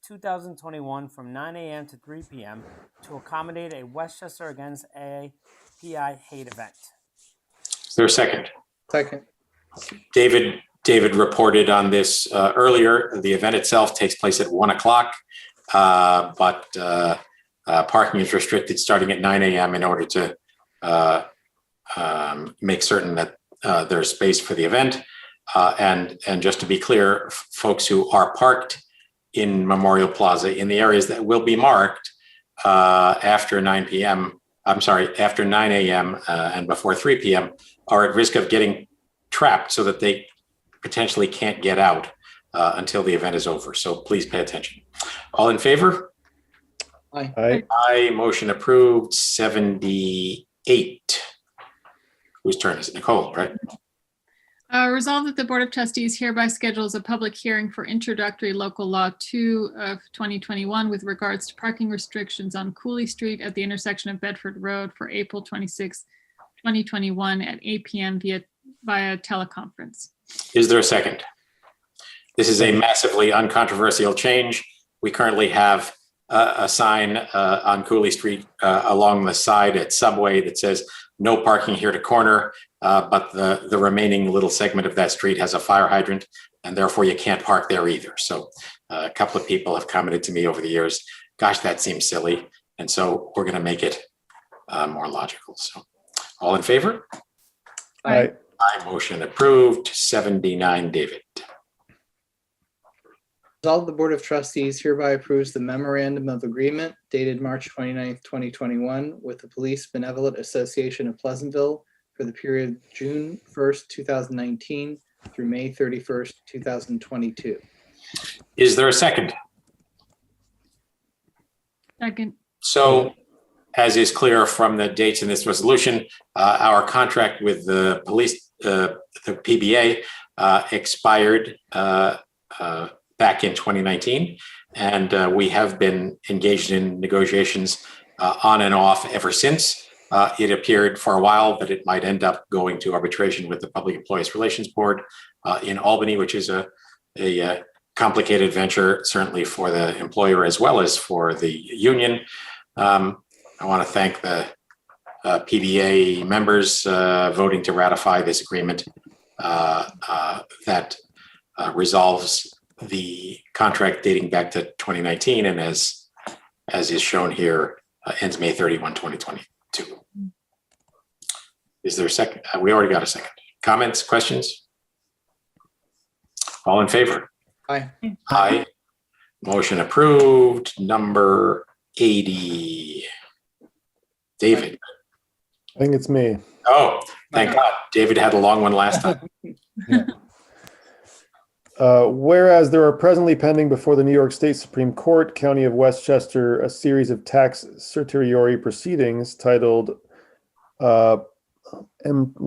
2021 from 9 a.m. to 3 p.m. to accommodate a Westchester Against API hate event. Is there a second? Second. David reported on this earlier. The event itself takes place at 1 o'clock, but parking is restricted starting at 9 a.m. in order to make certain that there's space for the event. And just to be clear, folks who are parked in Memorial Plaza in the areas that will be marked after 9 p.m. after 9 a.m. And before 3 p.m. are at risk of getting trapped so that they potentially can't get out until the event is over. So please pay attention. All in favor? Aye. Aye. Motion approved. 78. Whose turn is it? Nicole, right? Resolved that the Board of Trustees hereby schedules a public hearing for introductory local law 2 of 2021 with regards to parking restrictions on Cooley Street at the intersection of Bedford Road for April 26, 2021 at 8 p.m. via teleconference. Is there a second? This is a massively uncontroversial change. We currently have a sign on Cooley Street along the side at Subway that says no parking here to corner, but the remaining little segment of that street has a fire hydrant, and therefore you can't park there either. So a couple of people have commented to me over the years, gosh, that seems silly. And so we're going to make it more logical. So all in favor? Aye. Aye. Motion approved. 79, David. Resolved, the Board of Trustees hereby approves the Memorandum of Agreement dated March 29th, 2021 with the Police Benevolent Association of Pleasantville for the period June 1st, 2019 through May 31st, 2022. Is there a second? Second. So, as is clear from the dates in this resolution, our contract with the police, the PBA, expired back in 2019, and we have been engaged in negotiations on and off ever since. It appeared for a while that it might end up going to arbitration with the Public Employees Relations Board in Albany, which is a complicated venture, certainly for the employer as well as for the union. I want to thank the PBA members voting to ratify this agreement that resolves the contract dating back to 2019, and as is shown here, ends May 31, 2022. Is there a second? We already got a second. Comments, questions? All in favor? Aye. Aye. Motion approved. Number 80. David. I think it's me. Oh, thank God. David had a long one last time. Whereas there are presently pending before the New York State Supreme Court, County of Westchester, a series of tax certiorari proceedings titled, what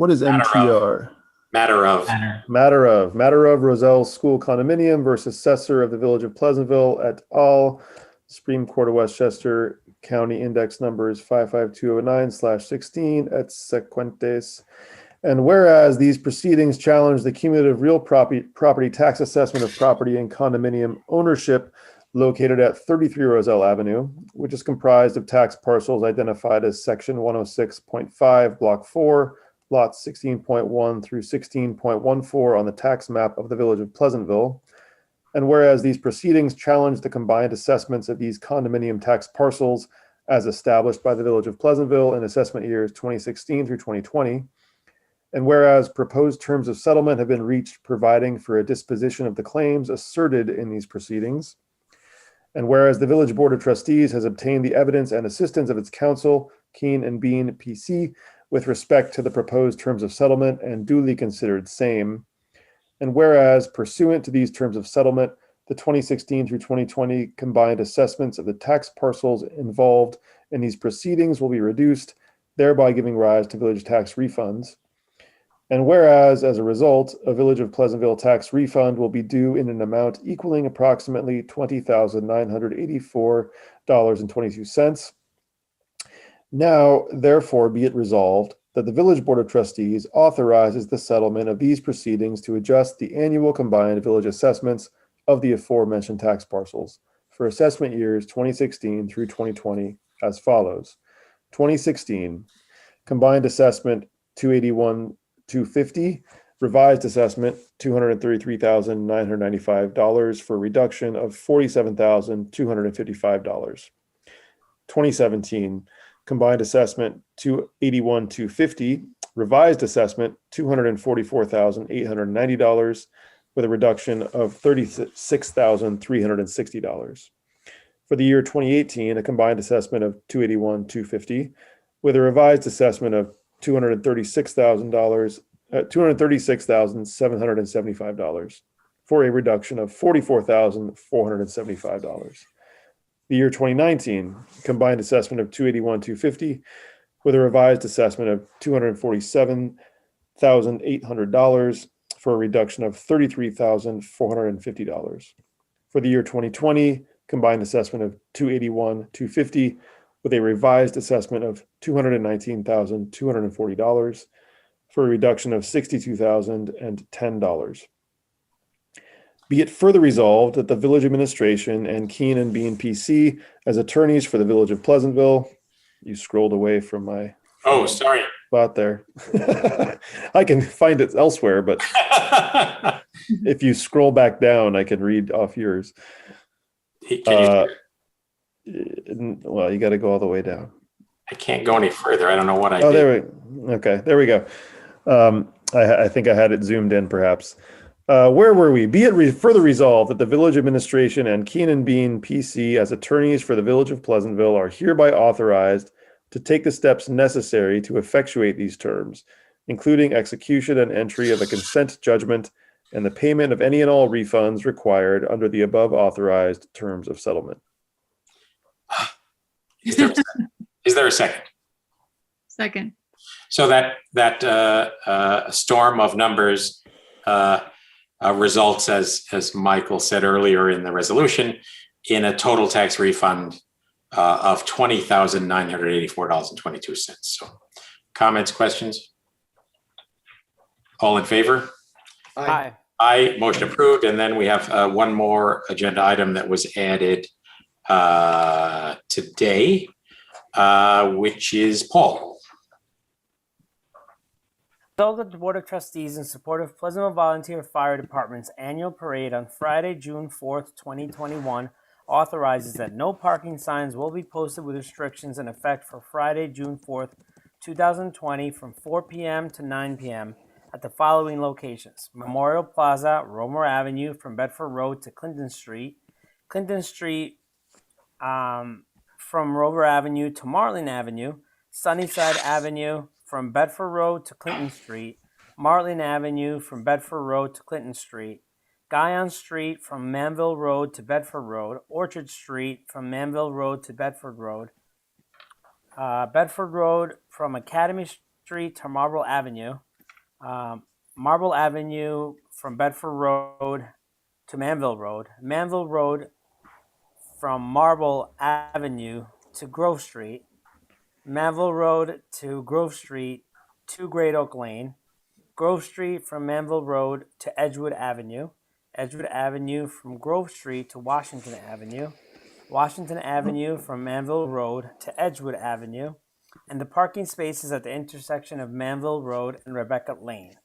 is MTR? Matter of. Matter of Roselle School Condominium versus Assessor of the Village of Pleasantville et al. Supreme Court of Westchester, County Index Numbers 55209/16 et sequentes. And whereas these proceedings challenge the cumulative real property tax assessment of property and condominium ownership located at 33 Roselle Avenue, which is comprised of tax parcels identified as Section 106.5, Block 4, Lots 16.1 through 16.14 on the tax map of the Village of Pleasantville. And whereas these proceedings challenge the combined assessments of these condominium tax parcels as established by the Village of Pleasantville in assessment years 2016 through 2020, and whereas proposed terms of settlement have been reached providing for a disposition of the claims asserted in these proceedings, and whereas the Village Board of Trustees has obtained the evidence and assistance of its counsel, Keen and Bean PC, with respect to the proposed terms of settlement and duly considered same, and whereas pursuant to these terms of settlement, the 2016 through 2020 combined assessments of the tax parcels involved in these proceedings will be reduced, thereby giving rise to village tax refunds. And whereas, as a result, a Village of Pleasantville tax refund will be due in an amount equaling approximately $20,984.22. Now, therefore, be it resolved that the Village Board of Trustees authorizes the settlement of these proceedings to adjust the annual combined village assessments of the aforementioned tax parcels for assessment years 2016 through 2020 as follows. 2016, combined assessment $281,250, revised assessment $233,995 for a reduction of $47,255. 2017, combined assessment $281,250, revised assessment $244,890 with a reduction of $36,360. For the year 2018, a combined assessment of $281,250, with a revised assessment of $236,775 for a reduction of $44,475. The year 2019 combined assessment of $281,250 with a revised assessment of $247,800 for a reduction of $33,450. For the year 2020, combined assessment of $281,250 with a revised assessment of $219,240 for a reduction of $62,010. Be it further resolved that the village administration and Keen and Bean PC as attorneys for the village of Pleasantville, you scrolled away from my Oh, sorry. spot there. I can find it elsewhere, but if you scroll back down, I can read off yours. Can Well, you got to go all the way down. I can't go any further. I don't know what I Oh, did. there we go. I think I had it zoomed in, perhaps. Where were we? Be it further resolved that the village administration and Keen and Bean PC as attorneys for the village of Pleasantville are hereby authorized to take the steps necessary to effectuate these terms, including execution and entry of a consent judgment and the payment of any and all refunds required under the above authorized terms of settlement. Is there a second? Second. So that storm of numbers results, as Michael said earlier in the resolution, in a total tax refund of $20,984.22. So comments, questions? All in favor? Aye. Aye, motion approved. And then we have one more agenda item that was added today, which is Paul. Resolved that the Board of Trustees, in support of Pleasantville Volunteer Fire Department's annual parade on Friday, June 4th, 2021, authorizes that no parking signs will be posted with restrictions in effect for Friday, June 4th, 2020 from 4 p.m. to 9 p.m. at the following locations: Memorial Plaza, Romer Avenue from Bedford Road to Clinton Street, Clinton Street from Romer Avenue to Marlin Avenue, Sunnyside Avenue from Bedford Road to Clinton Street, Marlin Avenue from Bedford Road to Clinton Street, Guyon Street from Manville Road to Bedford Road, Orchard Street from Manville Road to Bedford Road, Bedford Road from Academy Street to Marble Avenue, Marble Avenue from Bedford Road to Manville Road, Manville Road from Marble Avenue to Grove Street, Manville Road to Grove Street to Great Oak Lane, Grove Street from Manville Road to Edgewood Avenue, Edgewood Avenue from Grove Street to Washington Avenue, Washington Avenue from Manville Road to Edgewood Avenue, and the parking spaces at the intersection of Manville Road and Rebecca Lane.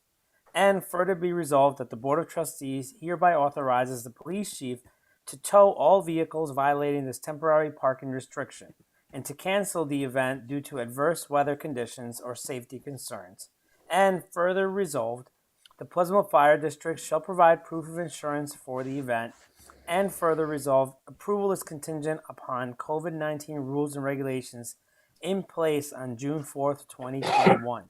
And further be resolved that the Board of Trustees hereby authorizes the police chief to tow all vehicles violating this temporary parking restriction and to cancel the event due to adverse weather conditions or safety concerns. And further resolved, the Pleasantville Fire District shall provide proof of insurance for the event. And further resolved, approval is contingent upon COVID-19 rules and regulations in place on June 4th, 2021.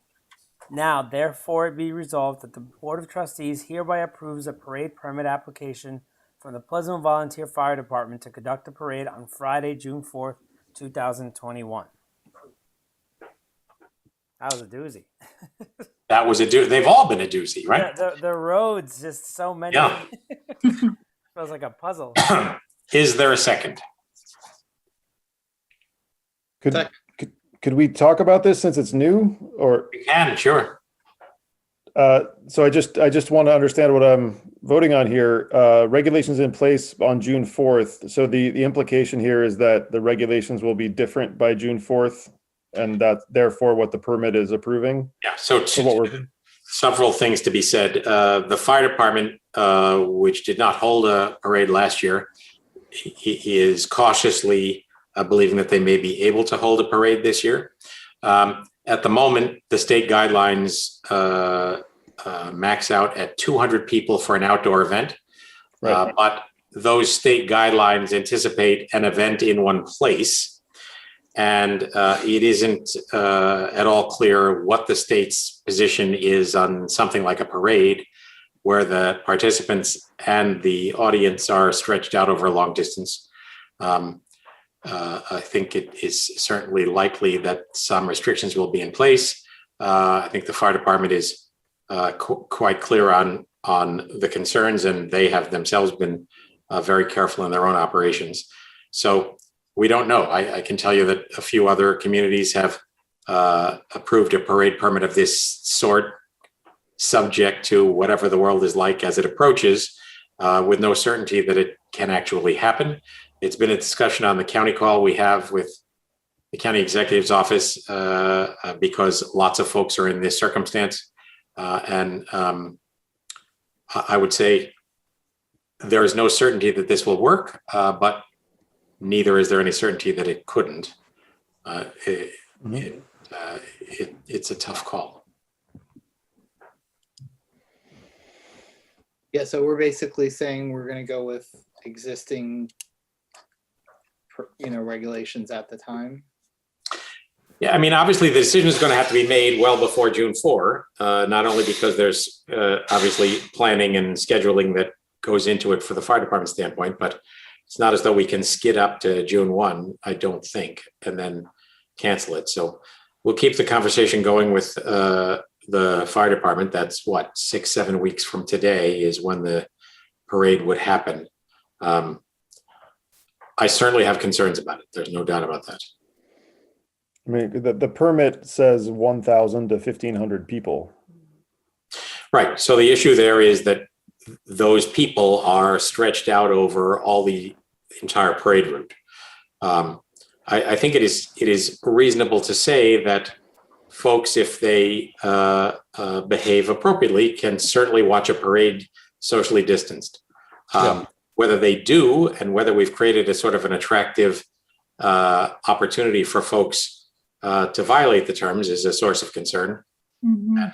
Now, therefore, it be resolved that the Board of Trustees hereby approves a parade permit application from the Pleasantville Volunteer Fire Department to conduct a parade on Friday, June 4th, 2021. That was a doozy. That was a doozy. They've all been a doozy, right? The roads, just so many. Yeah. Feels like a puzzle. Is there a second? Could we talk about this since it's new, or? We can, sure. So I just want to understand what I'm voting on here. Regulations in place on June 4th. So the implication here is that the regulations will be different by June 4th, and that's therefore what the permit is approving. Yeah. So several things to be said. The fire department, which did not hold a parade last year, he is cautiously believing that they may be able to hold a parade this year. At the moment, the state guidelines max out at 200 people for an outdoor event. Right. But those state guidelines anticipate an event in one place. And it isn't at all clear what the state's position is on something like a parade where the participants and the audience are stretched out over a long distance. I think it is certainly likely that some restrictions will be in place. I think the fire department is quite clear on the concerns, and they have themselves been very careful in their own operations. So we don't know. I can tell you that a few other communities have approved a parade permit of this sort, subject to whatever the world is like as it approaches, with no certainty that it can actually happen. It's been a discussion on the county call we have with the county executive's office because lots of folks are in this circumstance. And I would say there is no certainty that this will work, but neither is there any certainty that it couldn't. It's a tough call. Yeah, so we're basically saying we're going to go with existing, regulations at the time. Yeah, I mean, obviously the decision is going to have to be made well before June 4, not only because there's obviously planning and scheduling that goes into it for the fire department standpoint, but it's not as though we can skid up to June 1, I don't think, and then cancel it. So we'll keep the conversation going with the fire department. That's what, 6-7 weeks from today is when the parade would happen. I certainly have concerns about it. There's no doubt about that. I mean, the permit says 1,000 to 1,500 people. Right. So the issue there is that those people are stretched out over all the entire parade route. I think it is reasonable to say that folks, if they behave appropriately, can certainly watch a parade socially distanced. Whether they do and whether we've created a sort of an attractive opportunity for folks to violate the terms is a source of concern. Mm-hmm.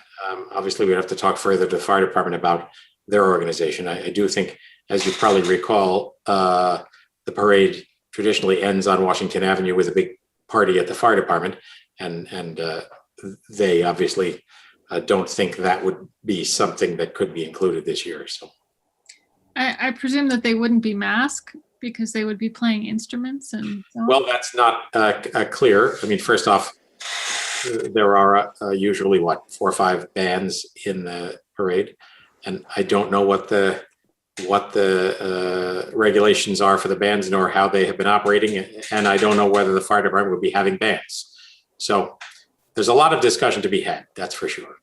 Obviously, we'd have to talk further to the fire department about their organization. I do think, as you probably recall, the parade traditionally ends on Washington Avenue with a big party at the fire department, and they obviously don't think that would be something that could be included this year. So, I presume that they wouldn't be masked because they would be playing instruments and so on. Well, that's not clear. I mean, first off, there are usually 4 or 5 bands in the parade, and I don't know what the regulations are for the bands, nor how they have been operating, and I don't know whether the fire department would be having bands. So there's a lot of discussion to be had, that's for sure.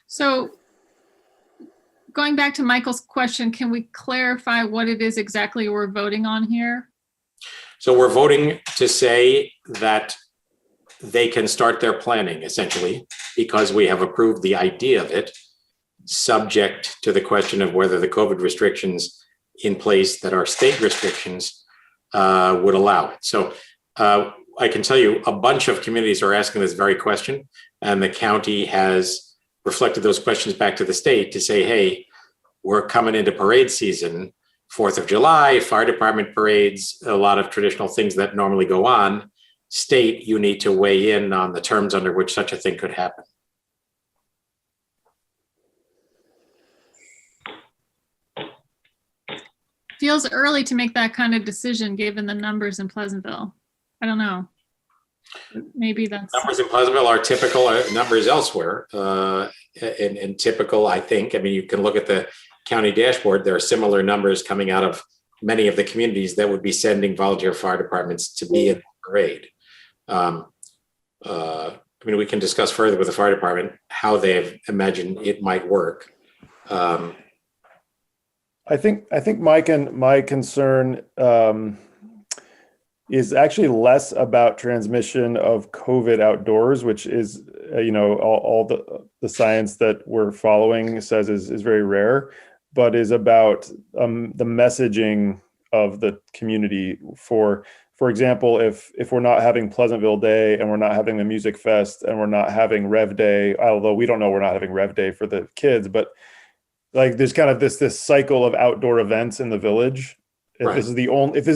So going back to Michael's question, can we clarify what it is exactly we're voting on here? So we're voting to say that they can start their planning, essentially, because we have approved the idea of it, subject to the question of whether the COVID restrictions in place that are state restrictions would allow it. So I can tell you a bunch of communities are asking this very question, and the county has reflected those questions back to the state to say, hey, we're coming into parade season, 4th of July, fire department parades, a lot of traditional things that normally go on. State, you need to weigh in on the terms under which such a thing could happen. Feels early to make that kind of decision given the numbers in Pleasantville. I don't know. Maybe that's... Numbers in Pleasantville are typical numbers elsewhere. And typical, I think. I mean, you can look at the county dashboard. There are similar numbers coming out of many of the communities that would be sending volunteer fire departments to be in the parade. I mean, we can discuss further with the fire department how they've imagined it might work. I think my concern is actually less about transmission of COVID outdoors, which is, all the science that we're following says is very rare, but is about the messaging of the community. For example, if we're not having Pleasantville Day and we're not having the Music Fest and we're not having Rev Day, although we don't know we're not having Rev Day for the kids, but like there's kind of this cycle of outdoor events in the village. If Right. this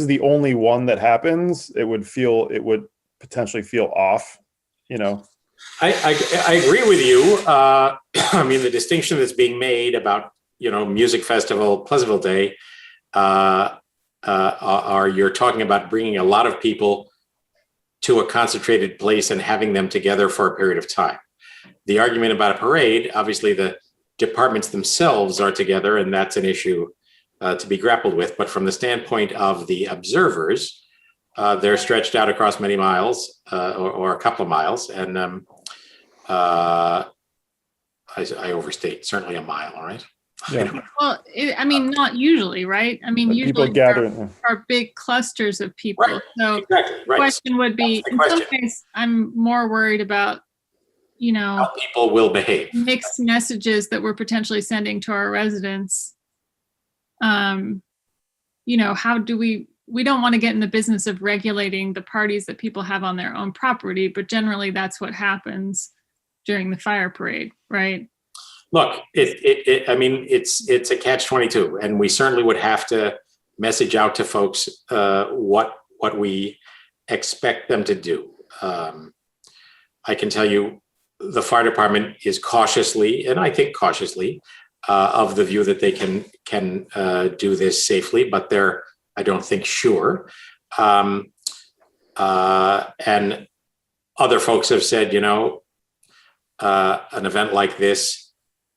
is the only one that happens, it would potentially feel off, you know. I agree with you. I mean, the distinction that's being made about, Music Festival, Pleasantville Day, you're talking about bringing a lot of people to a concentrated place and having them together for a period of time. The argument about a parade, obviously the departments themselves are together, and that's an issue to be grappled with. But from the standpoint of the observers, they're stretched out across many miles or a couple of miles. And I overstate, certainly a mile, all right? Yeah. Well, not usually, right? I mean, But people usually gather. are big clusters of people. Right. So Exactly. the Right. question would be, That's the in some question. ways, I'm more worried about, How people will behave. mixed messages that we're potentially sending to our residents. How do we don't want to get in the business of regulating the parties that people have on their own property, but generally that's what happens during the fire parade, right? Look, it's a catch-22, and we certainly would have to message out to folks what we expect them to do. I can tell you the fire department is cautiously, and I think cautiously, of the view that they can do this safely, but they're, I don't think, sure. And other folks have said, an event like this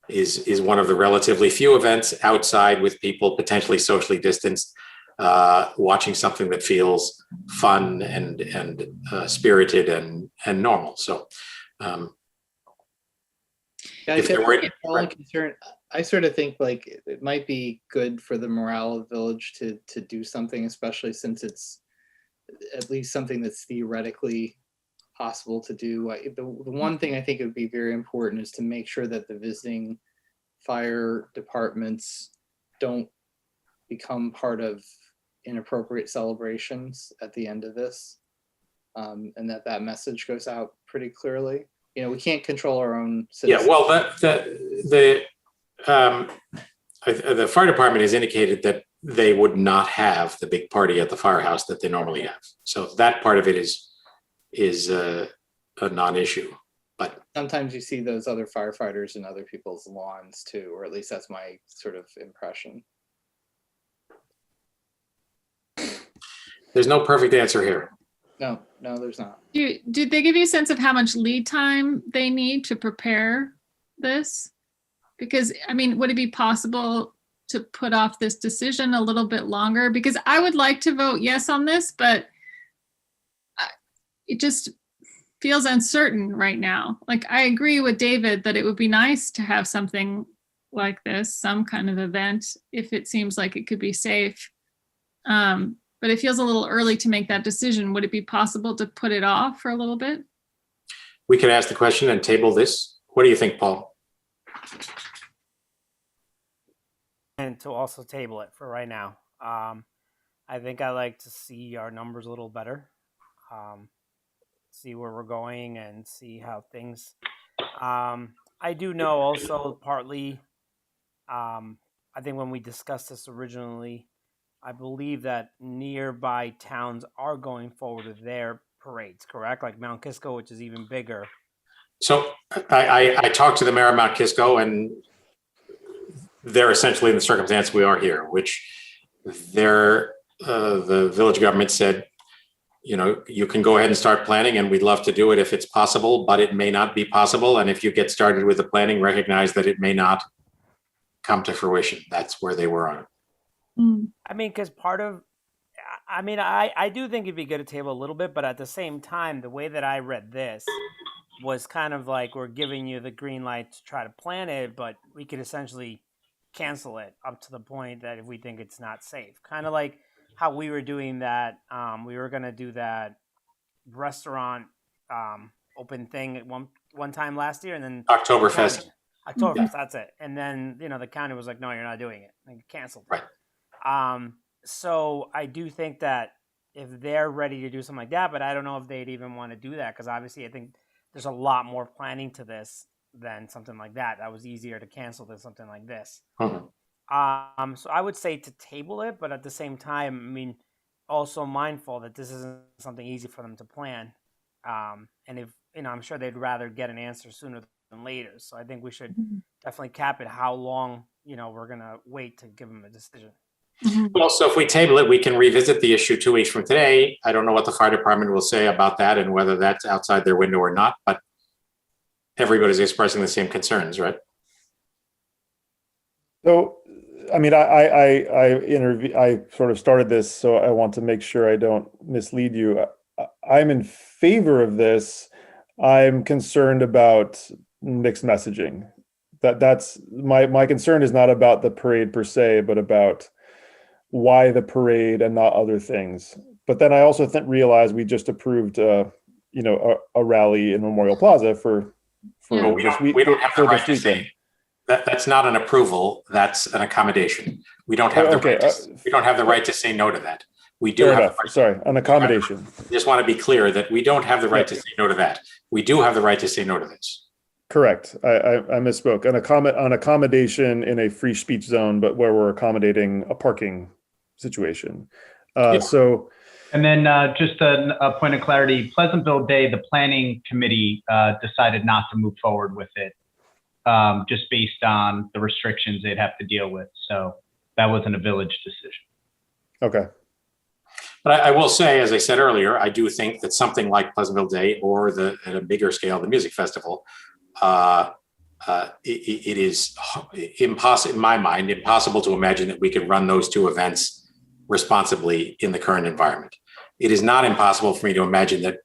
is one of the relatively few events outside with people potentially socially distanced, watching something that feels fun and spirited and normal. So, if they're worried, only concern, I sort of think like it might be good for the morale of the village to do something, especially since it's at least something that's theoretically possible to do. The one thing I think would be very important is to make sure that the visiting fire departments don't become part of inappropriate celebrations at the end of this, and that message goes out pretty clearly. We can't control our own citizens. Yeah, well, the fire department has indicated that they would not have the big party at the firehouse that they normally have. So that part of it is a non-issue. But sometimes you see those other firefighters in other people's lawns too, or at least that's my sort of impression. There's no perfect answer here. No, there's not. Did they give you a sense of how much lead time they need to prepare this? Because, would it be possible to put off this decision a little bit longer? Because I would like to vote yes on this, but it just feels uncertain right now. Like, I agree with David that it would be nice to have something like this, some kind of event, if it seems like it could be safe. But it feels a little early to make that decision. Would it be possible to put it off for a little bit? We could ask the question and table this. What do you think, Paul? And to also table it for right now. I think I like to see our numbers a little better, see where we're going and see how things. I do know also partly, I think when we discussed this originally, I believe that nearby towns are going forward with their parades, correct? Like Mount Kisco, which is even bigger. So I talked to the mayor of Mount Kisco, and they're essentially in the circumstance we are here, which the village government said, you can go ahead and start planning, and we'd love to do it if it's possible, but it may not be possible. And if you get started with the planning, recognize that it may not come to fruition. That's where they were on it. Because I do think it'd be good to table a little bit, but at the same time, the way that I read this was kind of like we're giving you the green light to try to plan it, but we could essentially cancel it up to the point that if we think it's not safe. Kind of like how we were doing that. We were going to do that restaurant open thing at one time last year, and then Oktoberfest. That's it. And then the county was like, "No, you're not doing it," and canceled. Right. So I do think that if they're ready to do something like that, but I don't know if they'd even want to do that, because obviously I think there's a lot more planning to this than something like that. That was easier to cancel than something like this. Mm-hmm. So I would say to table it, but at the same time, I mean, also mindful that this isn't something easy for them to plan. And if, I'm sure they'd rather get an answer sooner than later. So I think we should definitely cap it how long, we're going to wait to give them a decision. Well, so if we table it, we can revisit the issue 2 weeks from today. I don't know what the fire department will say about that and whether that's outside their window or not, but everybody's expressing the same concerns, right? So, I mean, I sort of started this, so I want to make sure I don't mislead you. I'm in favor of this. I'm concerned about mixed messaging. That's my concern is not about the parade per se, but about why the parade and not other things. But then I also realize we just approved, a rally in Memorial Plaza for we don't have the right to say that's not an approval. That's an accommodation. We don't have the right. We don't have the right to say no to that. We do have. Sorry, an accommodation. I just want to be clear that we don't have the right to say no to that. We do have the right to say no to this. Correct. I misspoke. An accommodation in a free speech zone, but where we're accommodating a parking situation. So. And then just a point of clarity, Pleasantville Day, the planning committee decided not to move forward with it, just based on the restrictions they'd have to deal with. So that wasn't a village decision. Okay. But I will say, as I said earlier, I do think that something like Pleasantville Day or at a bigger scale, the music festival, it is impossible, in my mind, impossible to imagine that we could run those two events responsibly in the current environment. It is not impossible for me to imagine that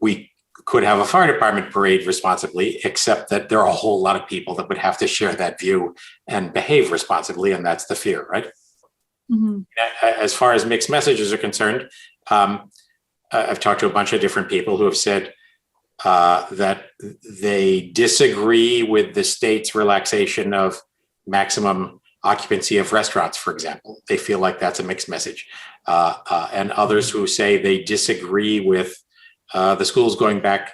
we could have a fire department parade responsibly, except that there are a whole lot of people that would have to share that view and behave responsibly, and that's the fear, right? Mm-hmm. As far as mixed messages are concerned, I've talked to a bunch of different people who have said that they disagree with the state's relaxation of maximum occupancy of restaurants, for example. They feel like that's a mixed message. And others who say they disagree with the schools going back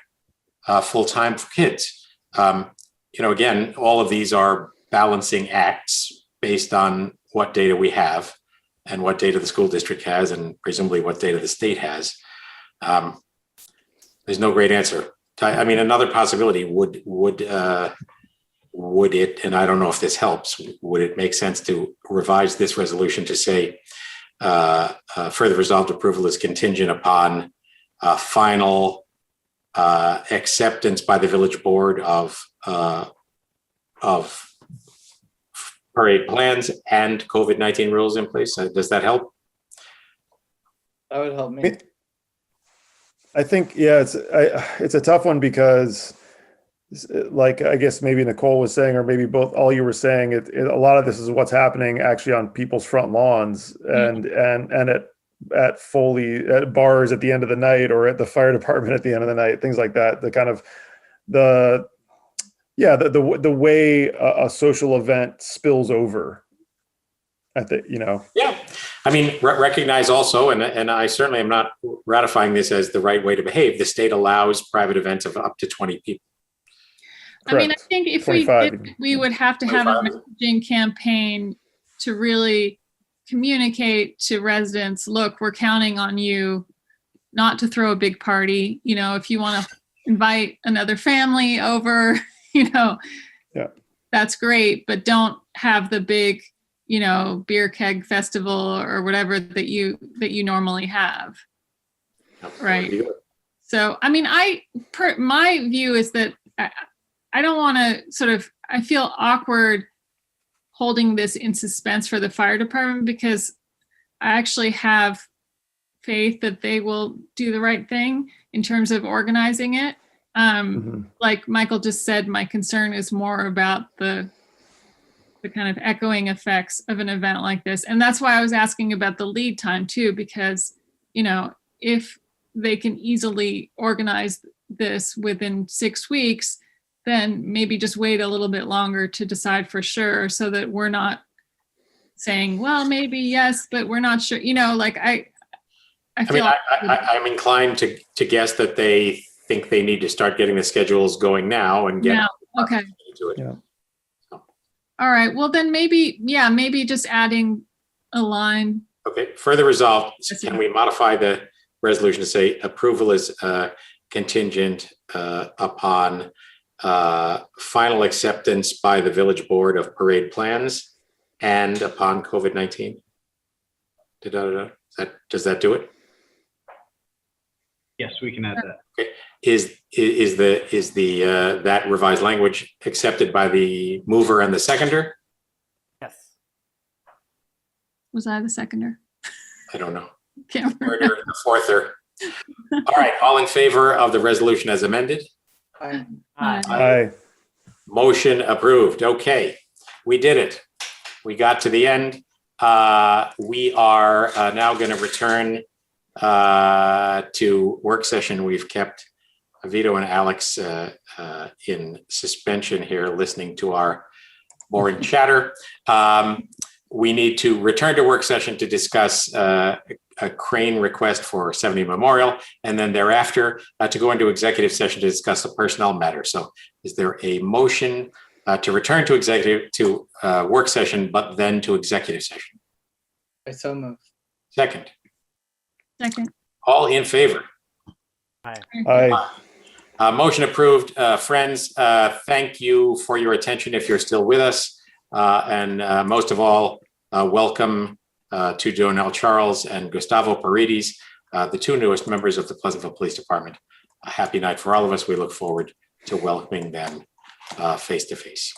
full-time for kids. Again, all of these are balancing acts based on what data we have and what data the school district has and presumably what data the state has. There's no great answer. I mean, another possibility would it, and I don't know if this helps, would it make sense to revise this resolution to say further resolved approval is contingent upon final acceptance by the village board of parade plans and COVID-19 rules in place? Does that help? That would help me. I think, yeah, it's a tough one because, like, I guess maybe Nicole was saying, or maybe both, all you were saying, a lot of this is what's happening actually on people's front lawns and at Foley, at bars at the end of the night, or at the fire department at the end of the night, things like that. The kind of the way a social event spills over. I think, Yeah, I mean, recognize also, and I certainly am not ratifying this as the right way to behave. The state allows private events of up to 20 people. Correct. I mean, I think if we would have to have a messaging campaign to really communicate to residents, look, we're counting on you not to throw a big party. If you want to invite another family over, that's great, but don't have the big, beer keg festival or whatever that you normally have. Right. So, I mean, my view is that I don't want to I feel awkward holding this in suspense for the fire department because I actually have faith that they will do the right thing in terms of organizing it. Like Michael just said, my concern is more about the kind of echoing effects of an event like this. And that's why I was asking about the lead time too, because, if they can easily organize this within 6 weeks, then maybe just wait a little bit longer to decide for sure so that we're not saying, well, maybe yes, but we're not sure, I'm inclined to guess that they think they need to start getting the schedules going now and get okay. into it. Yeah. All right, well then maybe just adding a line. Okay, further resolved, Yes, can we modify the resolution to say approval is contingent upon final acceptance by the village board of parade plans and upon COVID-19? Does that do it? Yes, we can add that. Is the that revised language accepted by the mover and the seconder? Yes. Was I the seconder? I don't know. Can't Third remember. or the fourther. All right, all in favor of the resolution as amended? Aye. Aye. Motion approved. Okay, we did it. We got to the end. We are now going to return to work session. We've kept Vito and Alex in suspension here, listening to our boring chatter. We need to return to work session to discuss a crane request for 70 Memorial, and then thereafter to go into executive session to discuss a personnel matter. So is there a motion to return to work session, but then to executive session? I so move. Second. Second. All in favor? Aye. Motion approved. Friends, thank you for your attention if you're still with us. And most of all, welcome to Donelle Charles and Gustavo Paredes, the two newest members of the Pleasantville Police Department. A happy night for all of us. We look forward to welcoming them face to face.